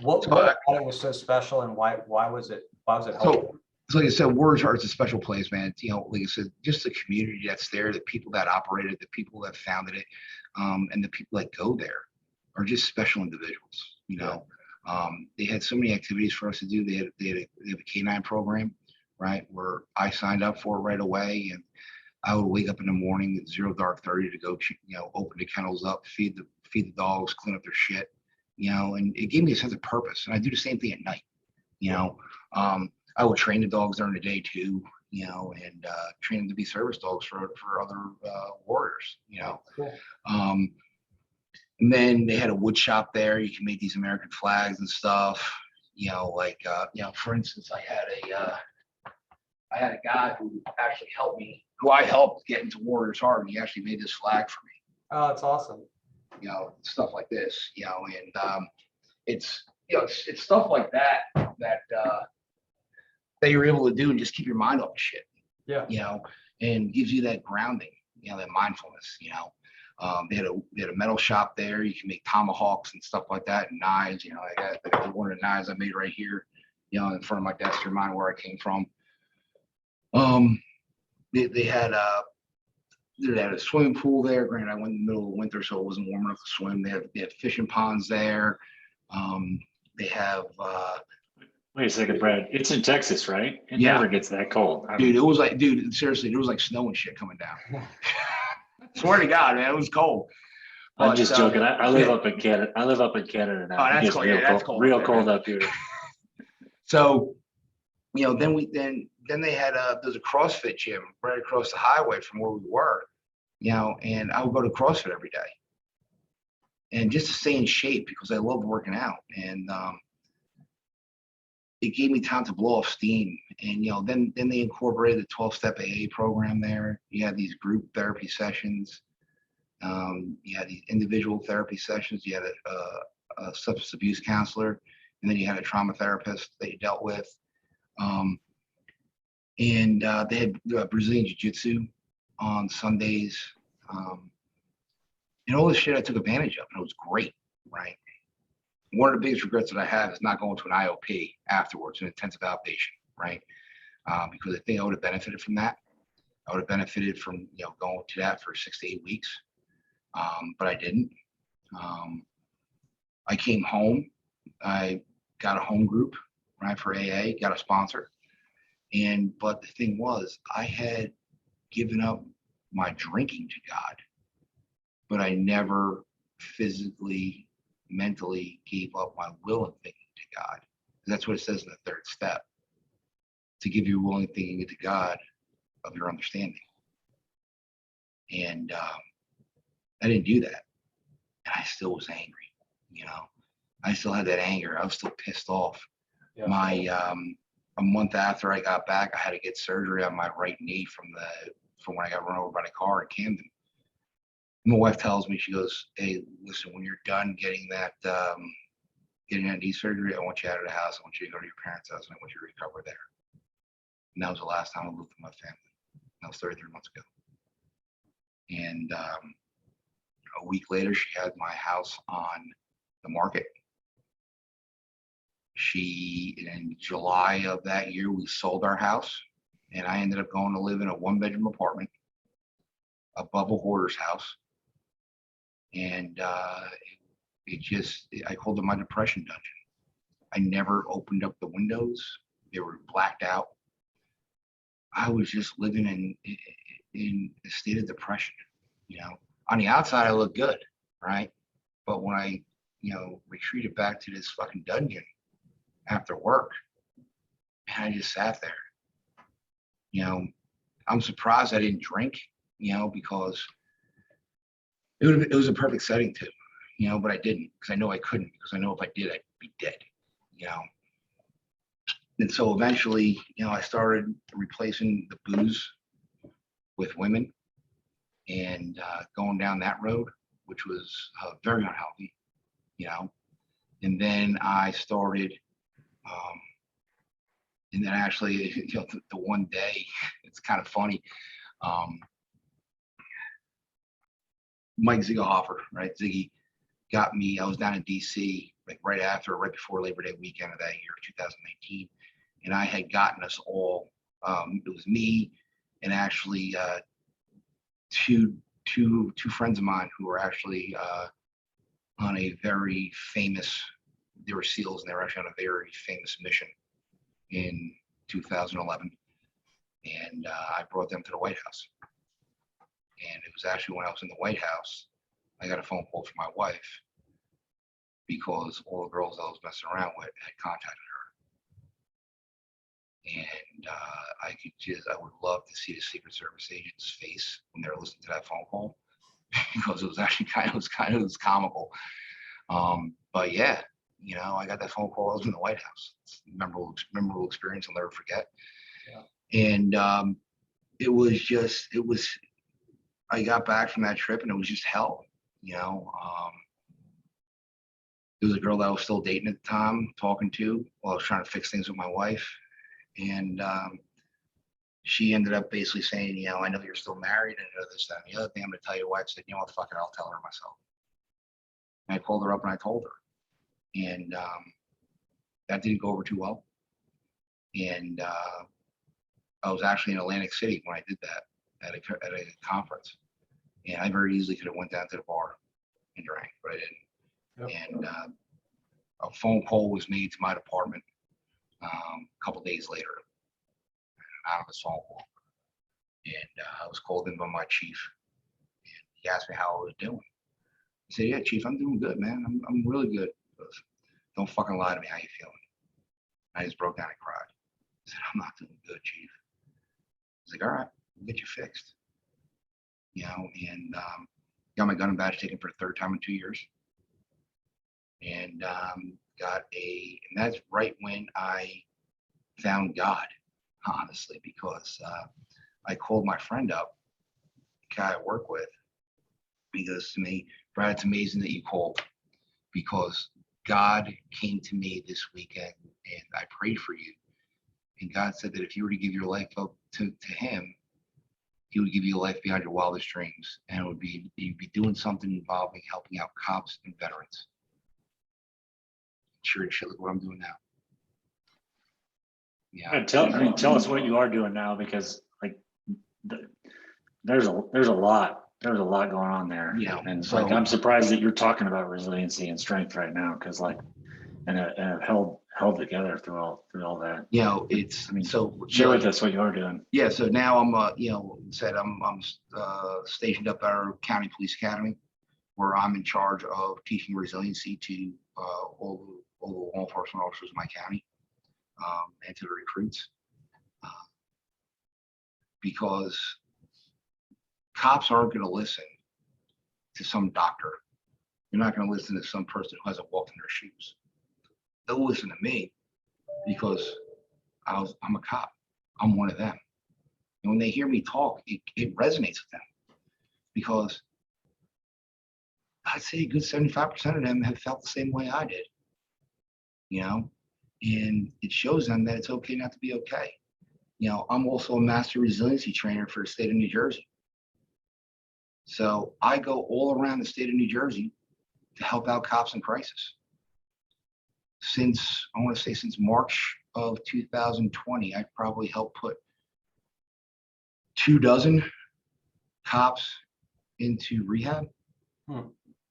What about it was so special, and why was it helpful? So like I said, Warrior's Heart is a special place, man. Like I said, just the community that's there, the people that operate it, the people that founded it, and the people that go there are just special individuals. They had so many activities for us to do. They have a K9 program, right, where I signed up for it right away, and I would wake up in the morning at 0 dark 30 to go, open the kennels up, feed the dogs, clean up their shit, and it gave me a sense of purpose. And I do the same thing at night. I would train the dogs during the day too, and train them to be service dogs for other warriors, Cool. And then they had a wood shop there. You can make these American flags and stuff, for instance, I had a guy who actually helped me, who I helped get into Warrior's Heart, and he actually made this flag for me. Oh, it's awesome. Stuff like this, and it's stuff like that you're able to do and just keep your mind off of shit. Yeah. And gives you that grounding, that mindfulness, they had a metal shop there. You can make tomahawks and stuff like that, and knives. I got one of the knives I made right here, in front of my desk. To remind where I came from. They had a swimming pool there. Granted, I went in the middle of the winter, so it wasn't warm enough to swim. They have fishing ponds there. They have. Wait a second, Brad. It's in Texas, right? It Yeah. never gets that cold. Dude, it was like, seriously, it was like snow and shit coming down. Swear to God, man, it was cold. I'm But, just joking. I live up in Canada. I live up in Canada now. Oh, that's It gets cold. real Yeah, that's cold, cold real up there, cold man. up here. So, then they had there's a CrossFit gym right across the highway from where we were, and I would go to CrossFit every day, and just to stay in shape because I love working out, and it gave me time to blow off steam. And then they incorporated the 12-step AA program there. You had these group therapy sessions. You had these individual therapy sessions. You had a substance abuse counselor, and then you had a trauma therapist that you dealt with. And they had Brazilian Jiu-Jitsu on Sundays. And all this shit I took advantage of, and it was great, right? One of the biggest regrets that I have is not going to an IOP afterwards, an intensive outpatient, right? Because I think I would have benefited from that. I would have benefited from going to that for 6 to 8 weeks, but I didn't. I came home. I got a home group, right, for AA. Got a sponsor, but the thing was, I had given up my drinking to God, but I never physically, mentally gave up my will and thinking to God. And that's what it says in the third step, to give your will and thinking to God of your understanding. And I didn't do that. And I still was angry, I still had that anger. I was still pissed off. Yeah. A month after I got back, I had to get surgery on my right knee from when I got run over by the car in Camden. My wife tells me, she goes, "Hey, listen, when you're done getting that knee surgery, I want you out of the house. I want you to go to your parents' house, and I want you to recover there." And that was the last time I lived with my family. That was 33 months ago. And a week later, she had my house on the market. In July of that year, we sold our house, and I ended up going to live in a 1-bedroom apartment above a hoarder's house. And I called it my depression dungeon. I never opened up the windows. They were blacked out. I was just living in a state of depression. On the outside, I looked good, right? But when I, retreated back to this fucking dungeon after work, and I just sat there. I'm surprised I didn't drink, because it was a perfect setting to, but I didn't, because I know I couldn't, because I know if I did, I'd be dead, And so eventually, I started replacing the booze with women and going down that road, which was very unhealthy, And then I started, and then actually, the one day, it's kind of funny. Mike Ziegelhofer, right? Ziggy got me. I was down in DC, like right before Labor Day weekend of that year, 2019, and I had gotten us all. It was me and actually two friends of mine who were actually on a very famous. They were SEALs, and they were actually on a very famous mission in 2011, and I brought them to the White House. And it was actually when I was in the White House, I got a phone call from my wife, because all the girls I was messing around with had contacted her. And I would love to see the Secret Service agent's face when they were listening to that phone call, because it was actually kind of comical. But yeah, I got that phone call. I was in the White House. It's a memorable experience I'll never forget. Yeah. And I got back from that trip, and it was just hell. There was a girl that I was still dating at the time, talking to while I was trying to fix things with my wife. And she ended up basically saying, you know, I know you're still married and this, that, and the other thing. I'm going to tell your wife. I said, you know what, fuck it, I'll tell her myself. And I called her up and I told her. And that didn't go over too well. And I was actually in Atlantic City when I did that at a conference. And I very easily could have went down to the bar and drank, but I didn't. Yep. And a phone call was made to my department a couple days later. Out of a phone call. And I was called in by my chief. And he asked me how I was doing. I said, yeah, chief, I'm doing good, man. I'm really good. He goes, don't fucking lie to me. How you feeling? I just broke down and cried. I said, I'm not doing good, chief. He's like, all right, we'll get you fixed. You know, and got my gun and badge taken for the third time in 2 years. And and that's right when I found God, honestly, because I called my friend up, the guy I work with. He goes to me, Brad, it's amazing that you called, because God came to me this weekend and I prayed for you. And God said that if you were to give your life up to him, he would give you a life beyond your wildest dreams. And it would be, you'd be doing something involving helping out cops and veterans. Sure as shit, look what I'm doing now. Yeah. Tell us what you are doing now, because like there's a lot going on there. Yeah. And So like, I'm surprised that you're talking about resiliency and strength right now, because like, and have held together through all that. you know, it's, I mean, so share with us what you are doing. yeah. So now I'm you know, I'm stationed up at our county police academy, where I'm in charge of teaching resiliency to all the law enforcement officers in my county, and to the recruits, because cops aren't going to listen to some doctor. You're not going to listen to some person who hasn't walked in their shoes. They'll listen to me because I'm a cop. I'm one of them. And when they hear me talk, it resonates with them, because I'd say a good 75% of them have felt the same way I did, you know, and it shows them that it's okay not to be okay. You know, I'm also a master resiliency trainer for the state of New Jersey. So I go all around the state of New Jersey to help out cops in crisis. Since, I want to say since March of 2020, I've probably helped put 24 cops into rehab.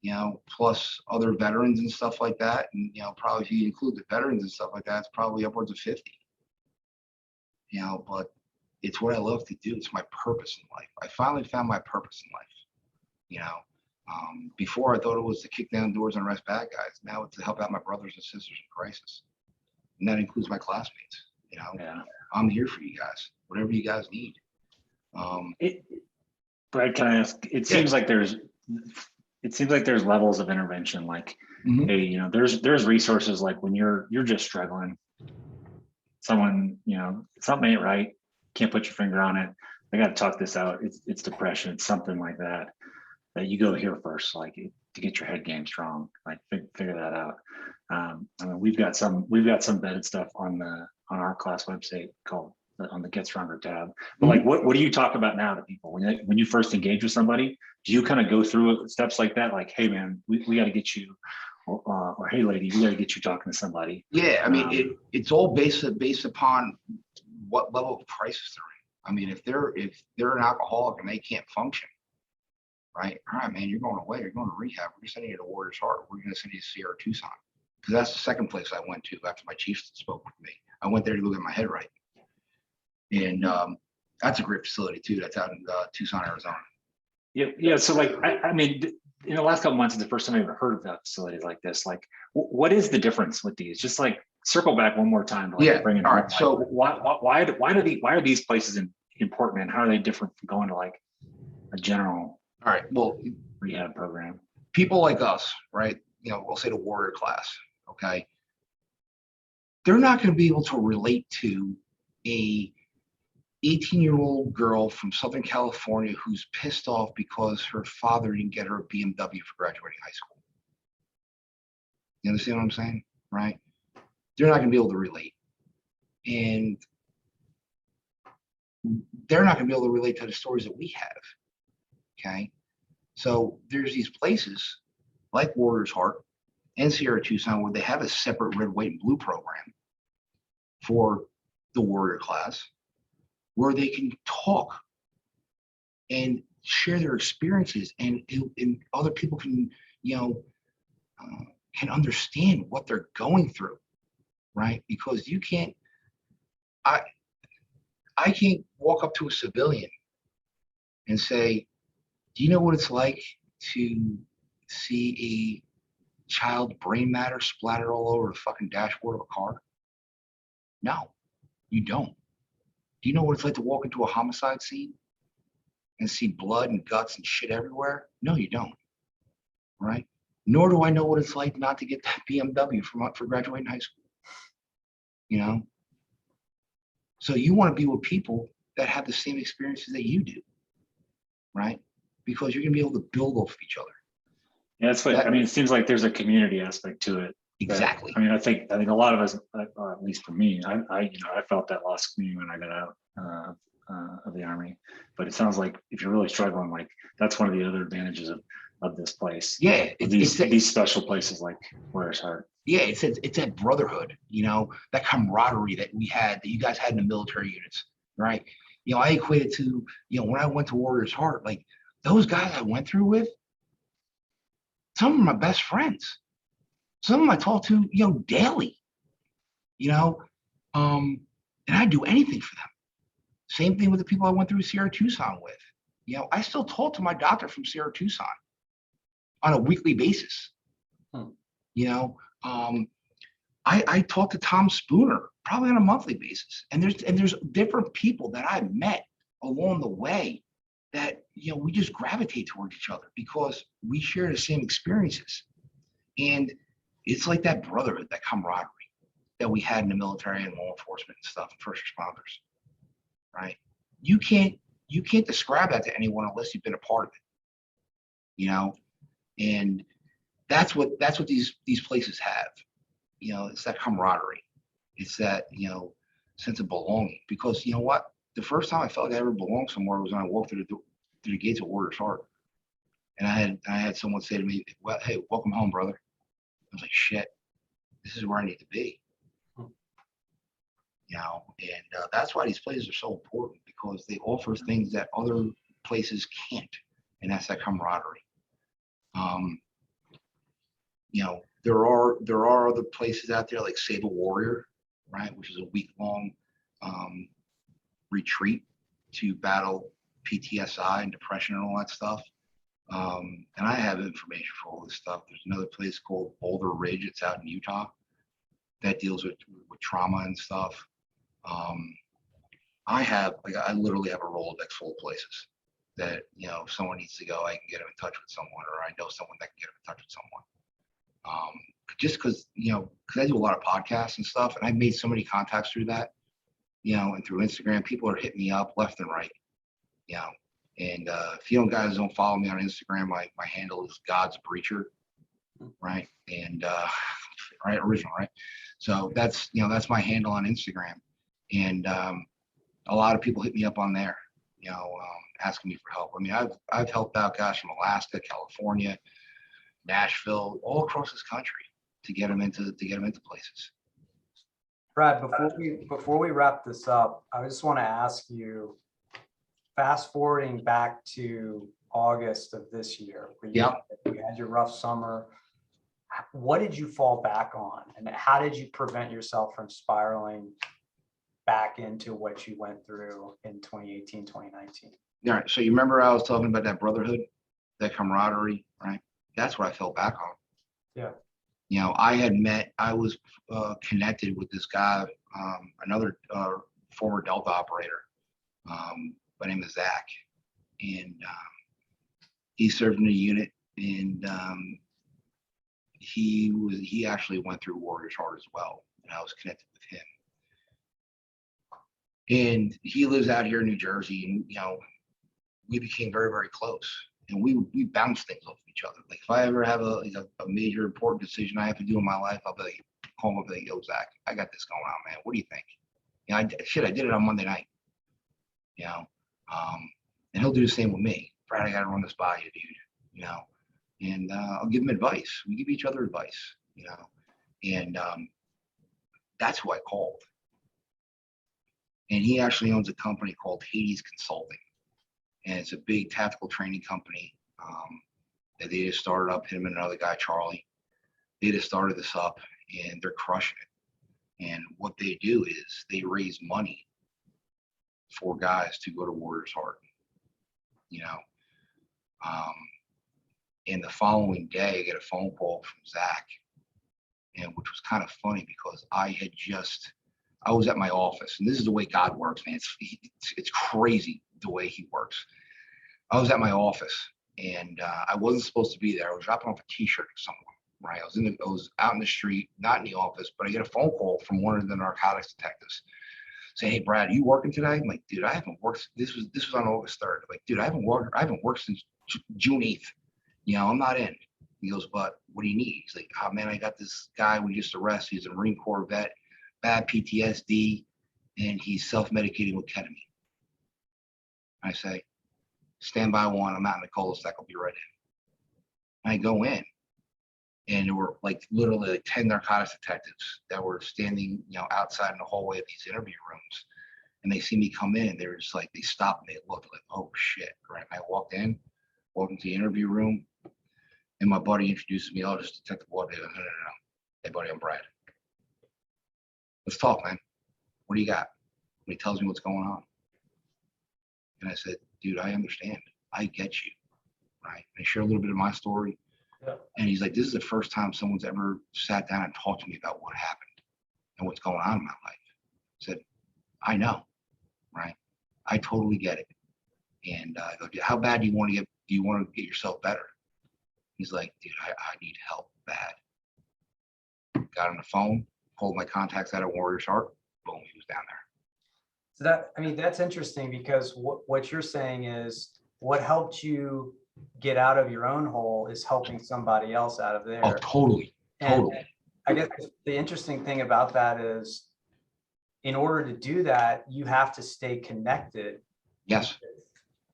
You know, plus other veterans and stuff like that. And, you know, probably if you include the veterans and stuff like that, it's probably upwards of 50. You know, but it's what I love to do. It's my purpose in life. I finally found my purpose in life. You know, before I thought it was to kick down doors and arrest bad guys. Now it's to help out my brothers and sisters in crisis. And that includes my classmates. You know, yeah. I'm here for you guys, whatever you guys need. Brad, can I ask, it seems like there's levels of intervention. Like, hey, you know, there's resources like when you're just struggling, someone, you know, something ain't right, can't put your finger on it, I got to talk this out, it's depression, it's something like that you go here first, like to get your head game strong, like figure that out. I mean, we've got some vetted stuff on our class website called on the Get Stronger tab. But like, what do you talk about now to people when you first engage with somebody? Do you kind of go through steps like that? Like, hey man, we got to get you, or hey lady, we got to get you talking to somebody. Yeah, I mean, it's all based upon what level of crisis they're in. I mean, if they're an alcoholic and they can't function, right? All right, man, you're going away. You're going to rehab. We're sending you to Warriors Heart. We're going to send you to Sierra Tucson, because that's the second place I went to after my chief spoke with me. I went there to go get my head right. And that's a great facility too. That's out in Tucson, Arizona. Yeah. So like, I mean, in the last couple of months, it's the first time I've ever heard of that facility like this. Like, what is the difference with these? Just like circle back one more time. To like bring it all right. Like, so why are these places important, and how are they different from going to like a general? All right. Well, rehab program. People like us, right? You know, we'll say the warrior class. Okay. They're not going to be able to relate to a 18-year-old girl from Southern California who's pissed off because her father didn't get her a BMW for graduating high school. You understand what I'm saying? Right? They're not going to be able to relate. And they're not going to be able to relate to the stories that we have. Okay. So there's these places like Warriors Heart and Sierra Tucson where they have a separate red, white, and blue program for the warrior class where they can talk and share their experiences, and other people can, can understand what they're going through, right? Because you can't, I can't walk up to a civilian and say, do you know what it's like to see a child brain matter splattered all over the fucking dashboard of a car? No, you don't. Do you know what it's like to walk into a homicide scene and see blood and guts and shit everywhere? No, you don't. Right? Nor do I know what it's like not to get that BMW for graduating high school. You know? So you want to be with people that have the same experiences that you do, right? Because you're gonna be able to build off of each other. Yeah, that's what I mean. It seems like there's a community aspect to it. Exactly. I mean, I think a lot of us, at least for me, I felt that lost community when I got out of the Army. But it sounds like if you're really struggling, like that's one of the other advantages of this place. Yeah, these special places like Warriors Heart. Yeah, it's that brotherhood, that camaraderie that we had, that you guys had in the military units, right? I equate it to, when I went to Warriors Heart, like those guys I went through with, some of my best friends. Some of them I talk to, daily, and I'd do anything for them. Same thing with the people I went through Sierra Tucson with. I still talk to my doctor from Sierra Tucson on a weekly basis. I talk to Tom Spooner probably on a monthly basis. And there's different people that I've met along the way that, we just gravitate towards each other because we share the same experiences. And it's like that brotherhood, that camaraderie that we had in the military and law enforcement and stuff, and first responders, right? You can't describe that to anyone unless you've been a part of it, and that's what these places have. It's that camaraderie. It's that, sense of belonging, because you know what? The first time I felt like I ever belonged somewhere was when I walked through the gates of Warriors Heart. And I had someone say to me, well, hey, welcome home, brother. I was like, shit, this is where I need to be. And that's why these places are so important, because they offer things that other places can't. And that's that camaraderie. There are other places out there like Save a Warrior, right, which is a week-long retreat to battle PTSI and depression and all that stuff. And I have information for all this stuff. There's another place called Boulder Ridge. It's out in Utah that deals with trauma and stuff. I literally have a Rolodex full of places that, if someone needs to go, I can get them in touch with someone, or I know someone that can get them in touch with someone. Just because I do a lot of podcasts and stuff, and I've made so many contacts through that, and through Instagram, people are hitting me up left and right, and if you guys don't follow me on Instagram, my handle is God's Breacher, right? And right, original, right? So that's my handle on Instagram, and a lot of people hit me up on there, asking me for help. I mean, I've helped out guys from Alaska, California, Nashville, all across this country to get them into places. Brad, before we wrap this up, I just want to ask you, fast forwarding back to August of this year, where you had your rough summer, what did you fall back on, and how did you prevent yourself from spiraling back into what you went through in 2018, 2019? All right. So you remember I was talking about that brotherhood, that camaraderie, right? That's what I fell back on. Yeah. I was connected with this guy, another former Delta operator by name of Zach. And he served in a unit, and he actually went through Warriors Heart as well. And I was connected with him. And he lives out here in New Jersey, and we became very, very close. And we bounce things off each other. Like if I ever have a major important decision I have to do in my life, I'll be like, call him up and like, yo, Zach, I got this going on, man. What do you think? I did it on Monday night. you know, and he'll do the same with me. Brad, I got to run this by you, dude, you know, and I'll give him advice. We give each other advice, you know, and that's who I called. And he actually owns a company called Hades Consulting, and it's a big tactical training company that they just started up. Him and another guy, Charlie, they just started this up, and they're crushing it. And what they do is they raise money for guys to go to Warriors Heart, you know. And the following day, I get a phone call from Zach, and which was kind of funny because I was at my office, and this is the way God works, man. It's crazy the way he works. I was at my office, and I wasn't supposed to be there. I was dropping off a T-shirt to someone, right? I was out in the street, not in the office, but I get a phone call from one of the narcotics detectives saying, "Hey, Brad, are you working today?" I'm like, "Dude, I haven't worked." This was on August 3rd. I'm like, "Dude, I haven't worked since June 8th. You know, I'm not in." He goes, "But what do you need?" He's like, "Oh man, I got this guy we just arrested. He's a Marine Corps vet, bad PTSD, and he's self-medicating with ketamine." I say, "Stand by one. I'm out in the cul-de-sac. I'll be right in." I go in, and there were like literally like 10 narcotics detectives that were standing, you know, outside in the hallway of these interview rooms. And they see me come in, and they were just like, they stopped and they looked like, "Oh shit," right? And I walked into the interview room, and my buddy introduced me. "Oh, just Detective Waudby." No. "Hey buddy, I'm Brad. Let's talk, man. What do you got?" And he tells me what's going on. And I said, "Dude, I understand. I get you." Right? And I share a little bit of my story. Yeah. And he's like, "This is the first time someone's ever sat down and talked to me about what happened and what's going on in my life." I said, "I know, right? I totally get it." And I go, "How bad do you want to get yourself better?" He's like, "Dude, I need help bad." Got on the phone, pulled my contacts out of Warriors Heart. Boom, he was down there. So that's interesting, because what you're saying is what helped you get out of your own hole is helping somebody else out of Oh, there. totally. And I guess the interesting thing about that is, in order to do that, you have to stay connected. Yes. With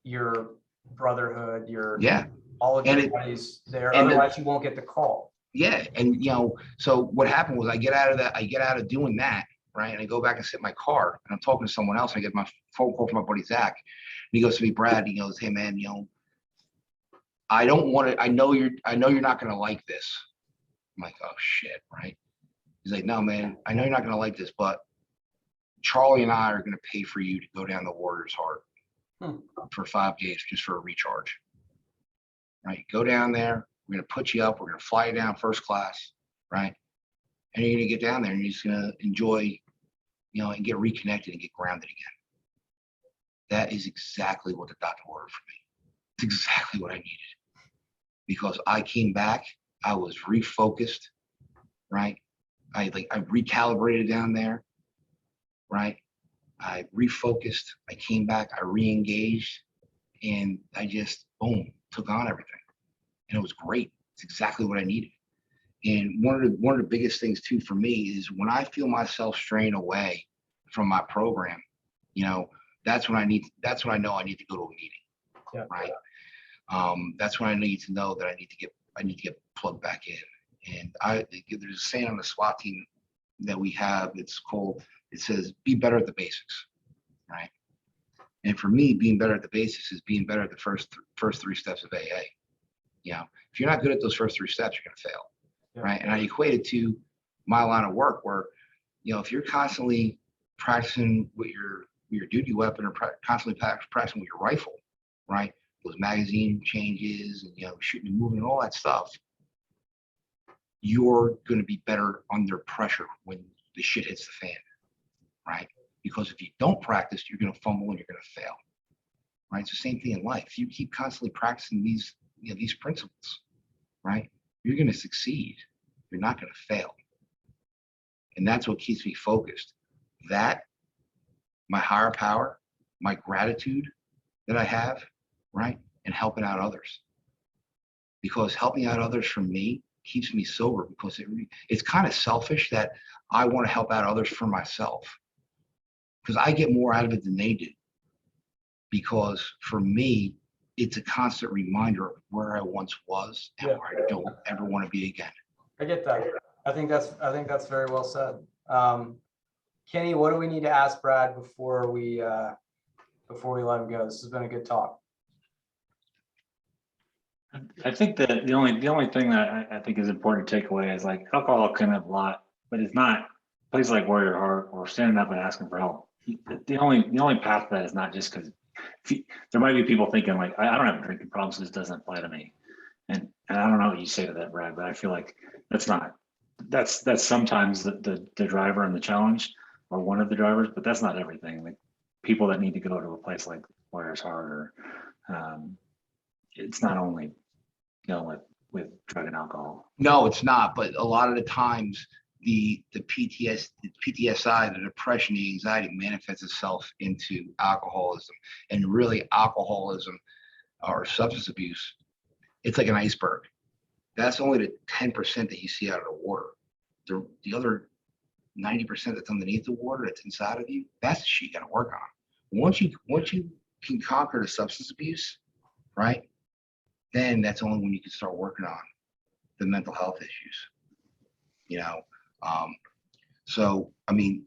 your brotherhood, Yeah. all of your buddies there. Otherwise, you won't get the call. Yeah. And, you know, so what happened was I get out of doing that, right? And I go back and sit in my car, and I'm talking to someone else. And I get my phone call from my buddy Zach. And he goes to me, "Brad," he goes, "Hey man, you know, I don't want to, I know you're not going to like this." I'm like, "Oh shit." Right. He's like, "No, man, I know you're not going to like this, but Charlie and I are going to pay for you to go down the Warriors Heart for 5 days just for a recharge. Right. Go down there. We're going to put you up. We're going to fly you down first class. Right. And you're going to get down there, and you're just going to enjoy, you know, and get reconnected and get grounded again." That is exactly what the doctor ordered for me. It's exactly what I needed, because I came back, I was refocused, right? I recalibrated down there, right? I refocused, I came back, I re-engaged, and I just, boom, took on everything. And it was great. It's exactly what I needed. And one of the biggest things too for me is when I feel myself straying away from my program, you know, that's when I know I need to go to a meeting. Yeah. Right. That's when I need to know that I need to get plugged back in. And there's a saying on the SWAT team that we have. It says, "Be better at the basics." Right. And for me, being better at the basics is being better at the first 3 steps of AA. You know, if you're not good at those first 3 steps, you're going to fail. Yeah. Right. And I equate it to my line of work where, you know, if you're constantly practicing with your duty weapon, or constantly practicing with your rifle, right? Those magazine changes and, you know, shooting and moving and all that stuff, you're going to be better under pressure when the shit hits the fan, right? Because if you don't practice, you're going to fumble and you're going to fail, right? It's the same thing in life. If you keep constantly practicing these principles, right, you're going to succeed. You're not going to fail. And that's what keeps me focused. That, my higher power, my gratitude that I have, right, and helping out others. Because helping out others for me keeps me sober, because it's kind of selfish that I want to help out others for myself, because I get more out of it than they do. because for me, it's a constant reminder of where I once was and Yeah. where I don't ever want to be again. I get that. I think that's very well said. Kenny, what do we need to ask Brad before we let him go? This has been a good talk. I think that the only thing that I think is important to take away is like alcohol can have a lot, but it's not places like Warrior Heart or standing up and asking for help. The only path to that is not just because there might be people thinking like I don't have a drinking problem, so this doesn't apply to me. And I don't know what you say to that, Brad, but I feel like that's sometimes the driver and the challenge, or one of the drivers, but that's not everything. Like people that need to go to a place like Warrior's Heart or it's not only with drug and alcohol. No, it's not. But a lot of the times, the PTSI, the depression, the anxiety manifests itself into alcoholism, and really alcoholism or substance abuse. It's like an iceberg. That's only the 10% that you see out of the water. The other 90% that's underneath the water, that's inside of you, that's the shit you got to work on. Once you can conquer the substance abuse, right? Then that's only when you can start working on the mental health issues. So I mean,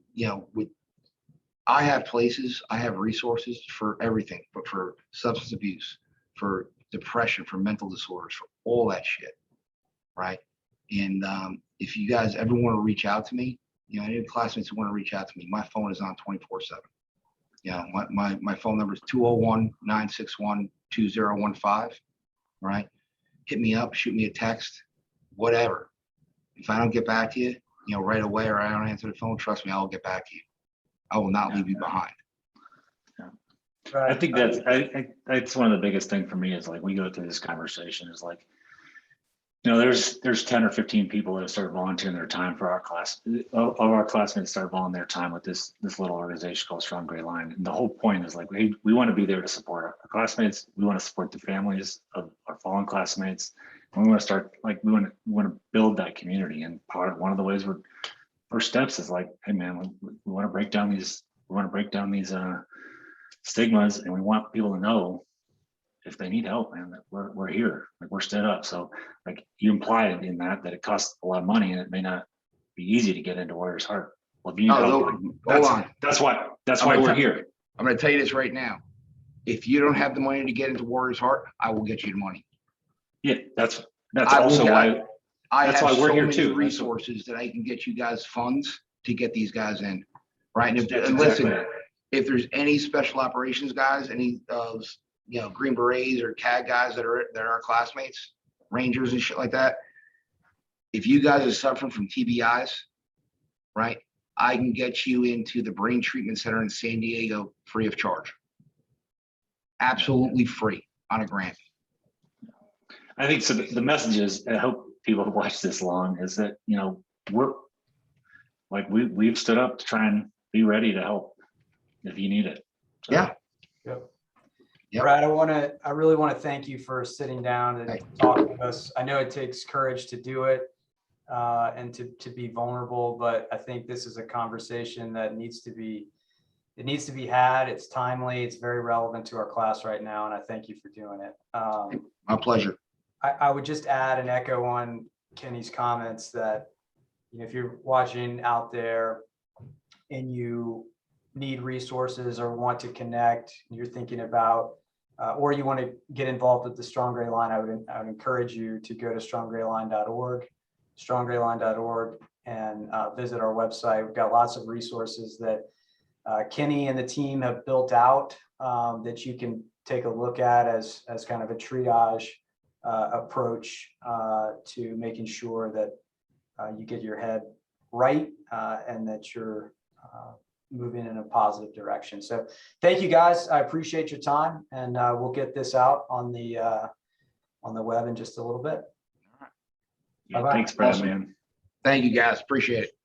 I have places, I have resources for everything, but for substance abuse, for depression, for mental disorders, for all that shit, right? And if you guys ever want to reach out to me, any classmates who want to reach out to me, my phone is on 24/7. My phone number is 201-961-2015. Right? Hit me up, shoot me a text, whatever. If I don't get back to you, right away, or I don't answer the phone, trust me, I will get back to you. I will not leave you behind. I think that's one of the biggest things for me is like we go through this conversation is like, there's 10 or 15 people that have started volunteering their time for our class. All of our classmates started volunteering their time with this little organization called Strong Gray Line. And the whole point is like, we want to be there to support our classmates. We want to support the families of our fallen classmates. And we want to start we want to build that community. And one of the ways first steps is like, hey man, we want to break down these stigmas, and we want people to know if they need help, man, that we're here, like we're stood up. So like you implied in that it costs a lot of money and it may not be easy to get into Warrior's Heart. Well, if you need help, hold on. That's why we're here. I'm going to tell you this right now. If you don't have the money to get into Warrior's Heart, I will get you the money. Yeah, that's also why we're here too. Resources that I can get you guys funds to get these guys in, right? And listen, if there's any special operations guys, any Green Berets or CAD guys that are our classmates, Rangers and shit like that. If you guys are suffering from TBIs, right, I can get you into the Brain Treatment Center in San Diego free of charge. Absolutely free on a grant. I think so. The message is, I hope people have watched this long, is that, we've stood up to try and be ready to help if you need it. So. Yeah. Yep. Brad, I really want to thank you for sitting down and talking with us. I know it takes courage to do it and to be vulnerable, but I think this is a conversation that needs to be had. It's timely. It's very relevant to our class right now, and I thank you for doing it. My pleasure. I would just add and echo on Kenny's comments that if you're watching out there and you need resources or want to connect, you're thinking about, or you want to get involved with the Strong Gray Line, I would encourage you to go to stronggrayline.org, and visit our website. We've got lots of resources that Kenny and the team have built out that you can take a look at as kind of a triage approach to making sure that you get your head right and that you're moving in a positive direction. So thank you guys. I appreciate your time, and we'll get this out on the web in just a little bit. Yeah, thanks, Brad, man. Thank you guys. Appreciate it.